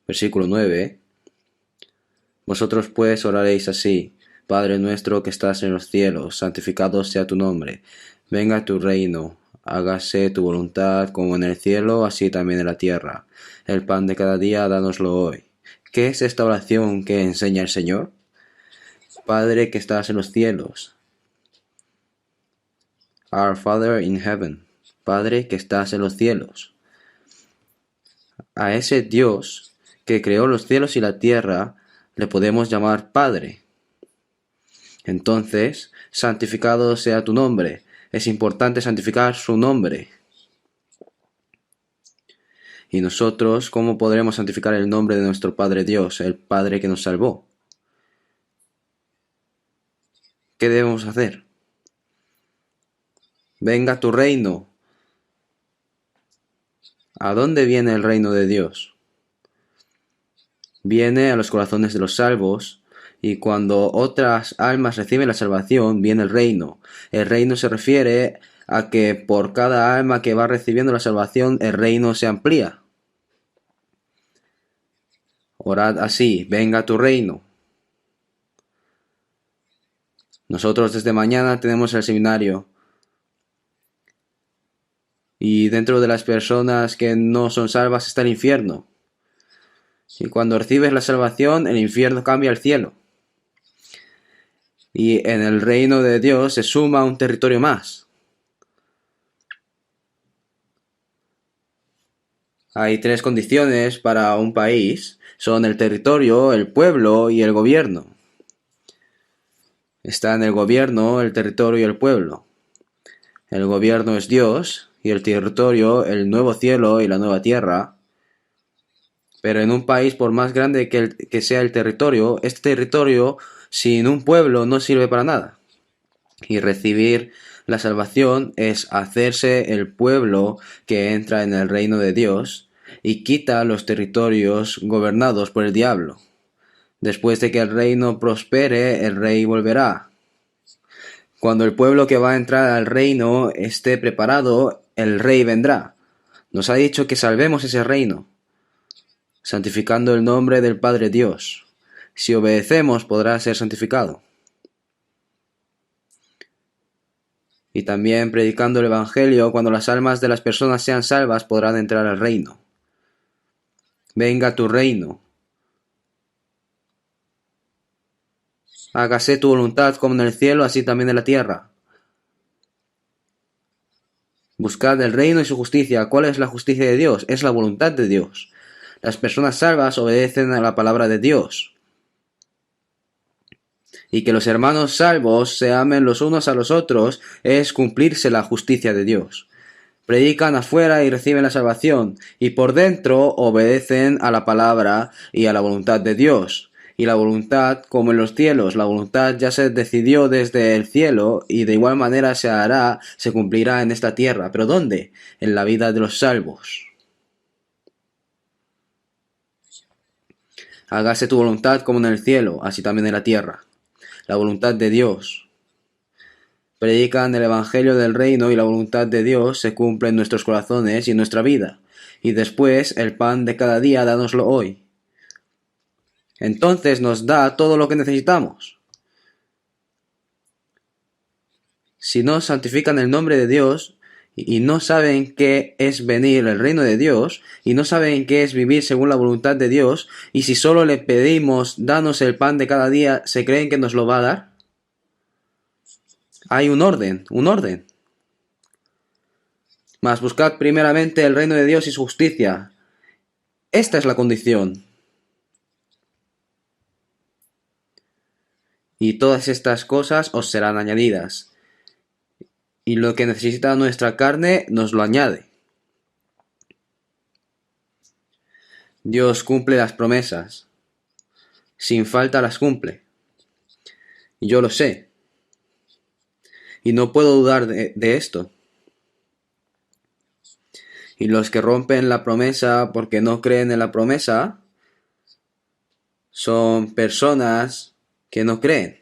versículo 9. Vosotros pues oraréis así: Padre nuestro que estás en los cielos, santificado sea tu nombre. Venga tu reino, hágase tu voluntad como en el cielo, así también en la tierra. El pan de cada día, dánoslo hoy. ¿Qué es esta oración que enseña el Señor? Padre que estás en los cielos. Our Father in heaven. Padre que estás en los cielos. A ese Dios que creó los cielos y la tierra le podemos llamar Padre. Entonces, santificado sea tu nombre. Es importante santificar su nombre. Y nosotros, ¿cómo podremos santificar el nombre de nuestro Padre Dios, el Padre que nos salvó? ¿Qué debemos hacer? Venga tu reino. ¿A dónde viene el reino de Dios? Viene a los corazones de los salvos, y cuando otras almas reciben la salvación, viene el reino. El reino se refiere a que por cada alma que va recibiendo la salvación, el reino se amplía. Orad así: venga tu reino. Nosotros desde mañana tenemos el seminario. Y dentro de las personas que no son salvas está el infierno. Y cuando recibes la salvación, el infierno cambia al cielo. Y en el reino de Dios se suma un territorio más. Hay 3 condiciones para un país. Son el territorio, el pueblo y el gobierno. Está en el gobierno, el territorio y el pueblo. El gobierno es Dios y el territorio el nuevo cielo y la nueva tierra. Pero en un país, por más grande que sea el territorio, este territorio sin un pueblo no sirve para nada. Y recibir la salvación es hacerse el pueblo que entra en el reino de Dios y quita los territorios gobernados por el diablo. Después de que el reino prospere, el rey volverá. Cuando el pueblo que va a entrar al reino esté preparado, el rey vendrá. Nos ha dicho que salvemos ese reino, santificando el nombre del Padre Dios. Si obedecemos, podrá ser santificado. Y también predicando el Evangelio, cuando las almas de las personas sean salvas, podrán entrar al reino. Venga tu reino. Hágase tu voluntad como en el cielo, así también en la tierra. Buscad el reino y su justicia. ¿Cuál es la justicia de Dios? Es la voluntad de Dios. Las personas salvas obedecen a la palabra de Dios. Y que los hermanos salvos se amen los unos a los otros es cumplirse la justicia de Dios. Predican afuera y reciben la salvación, y por dentro obedecen a la palabra y a la voluntad de Dios. Y la voluntad, como en los cielos, la voluntad ya se decidió desde el cielo, y de igual manera se cumplirá en esta tierra. ¿Pero dónde? En la vida de los salvos. Hágase tu voluntad como en el cielo, así también en la tierra. La voluntad de Dios. Predican el Evangelio del Reino y la voluntad de Dios se cumple en nuestros corazones y en nuestra vida. Y después, el pan de cada día, dánoslo hoy. Entonces nos da todo lo que necesitamos. Si no santifican el nombre de Dios y no saben qué es venir el reino de Dios y no saben qué es vivir según la voluntad de Dios, y si solo le pedimos danos el pan de cada día, ¿se creen que nos lo va a dar? Hay un orden. Mas buscad primeramente el reino de Dios y su justicia. Esta es la condición. Y todas estas cosas os serán añadidas. Y lo que necesita nuestra carne nos lo añade. Dios cumple las promesas. Sin falta las cumple. Y yo lo sé. Y no puedo dudar de esto. Y los que rompen la promesa porque no creen en la promesa son personas que no creen.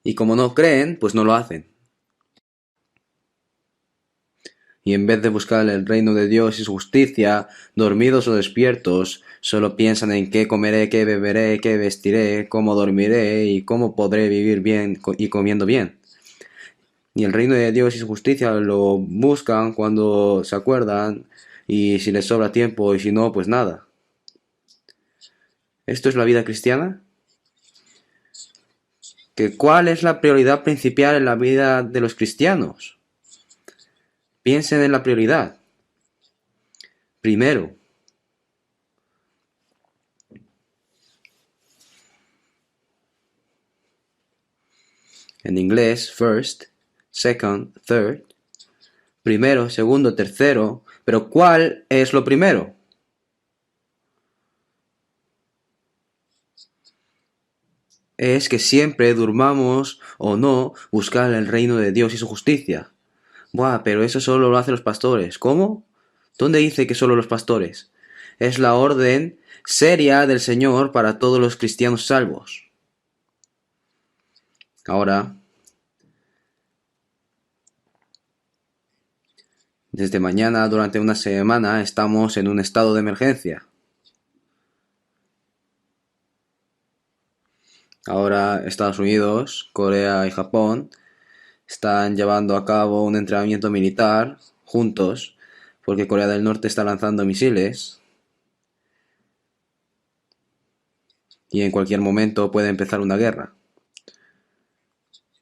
Y como no creen, pues no lo hacen. Y en vez de buscar el reino de Dios y su justicia, dormidos o despiertos, solo piensan en qué comeré, qué beberé, qué vestiré, cómo dormiré y cómo podré vivir bien y comiendo bien. Y el reino de Dios y su justicia lo buscan cuando se acuerdan y si les sobra tiempo y si no, pues nada. ¿Esto es la vida cristiana? ¿Cuál es la prioridad principal en la vida de los cristianos? Piensen en la prioridad. Primero. En inglés, first, second, third. Primero, segundo, tercero. Pero ¿cuál es lo primero? Es que siempre durmamos o no buscar el reino de Dios y su justicia. Buah, pero eso solo lo hacen los pastores. ¿Cómo? ¿Dónde dice que solo los pastores? Es la orden seria del Señor para todos los cristianos salvos. Ahora, desde mañana, durante una semana, estamos en un estado de emergencia. Ahora Estados Unidos, Corea y Japón están llevando a cabo un entrenamiento militar juntos porque Corea del Norte está lanzando misiles y en cualquier momento puede empezar una guerra.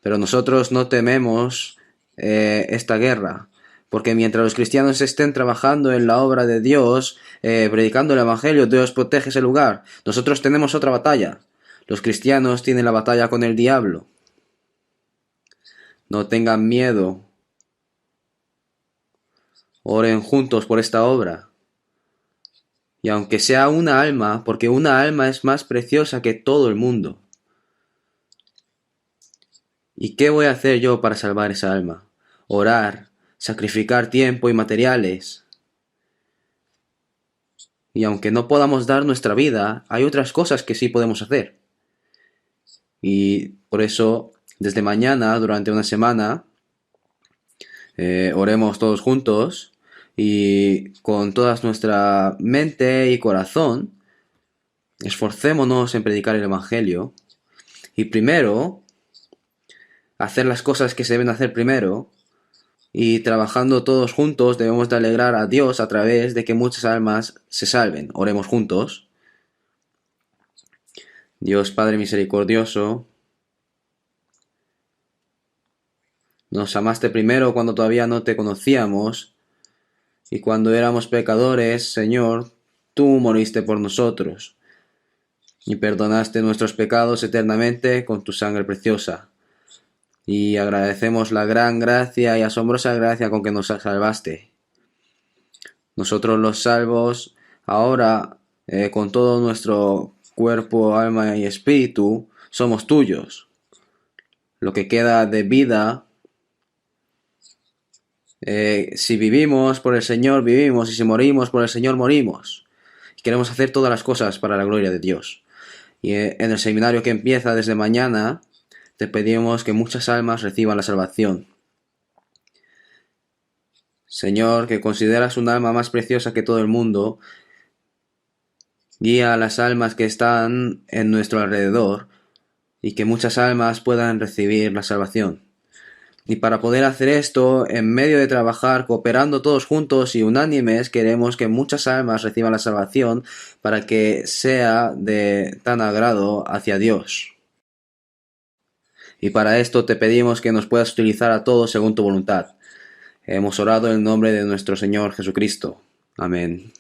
Pero nosotros no tememos esta guerra, porque mientras los cristianos estén trabajando en la obra de Dios, predicando el Evangelio, Dios protege ese lugar. Nosotros tenemos otra batalla. Los cristianos tienen la batalla con el diablo. No tengan miedo. Oren juntos por esta obra. Y aunque sea una alma, porque una alma es más preciosa que todo el mundo. ¿Y qué voy a hacer yo para salvar esa alma? Orar, sacrificar tiempo y materiales. Y aunque no podamos dar nuestra vida, hay otras cosas que sí podemos hacer. Y por eso, desde mañana, durante una semana, oremos todos juntos y con toda nuestra mente y corazón, esforcémonos en predicar el Evangelio. Y primero, hacer las cosas que se deben hacer primero. Y trabajando todos juntos debemos de alegrar a Dios a través de que muchas almas se salven. Oremos juntos. Dios Padre misericordioso, nos amaste primero cuando todavía no te conocíamos, y cuando éramos pecadores, Señor, tú moriste por nosotros, y perdonaste nuestros pecados eternamente con tu sangre preciosa. Y agradecemos la gran gracia y asombrosa gracia con que nos salvaste. Nosotros los salvos, ahora, con todo nuestro cuerpo, alma y espíritu, somos tuyos. Lo que queda de vida, si vivimos por el Señor, vivimos, y si morimos por el Señor, morimos. Y queremos hacer todas las cosas para la gloria de Dios. Y en el seminario que empieza desde mañana, te pedimos que muchas almas reciban la salvación. Señor, que consideras un alma más preciosa que todo el mundo, guía a las almas que están en nuestro alrededor y que muchas almas puedan recibir la salvación. Y para poder hacer esto, en medio de trabajar, cooperando todos juntos y unánimes, queremos que muchas almas reciban la salvación para que sea de tan agrado hacia Dios. Y para esto te pedimos que nos puedas utilizar a todos según tu voluntad. Hemos orado en el nombre de nuestro Señor Jesucristo. Amén.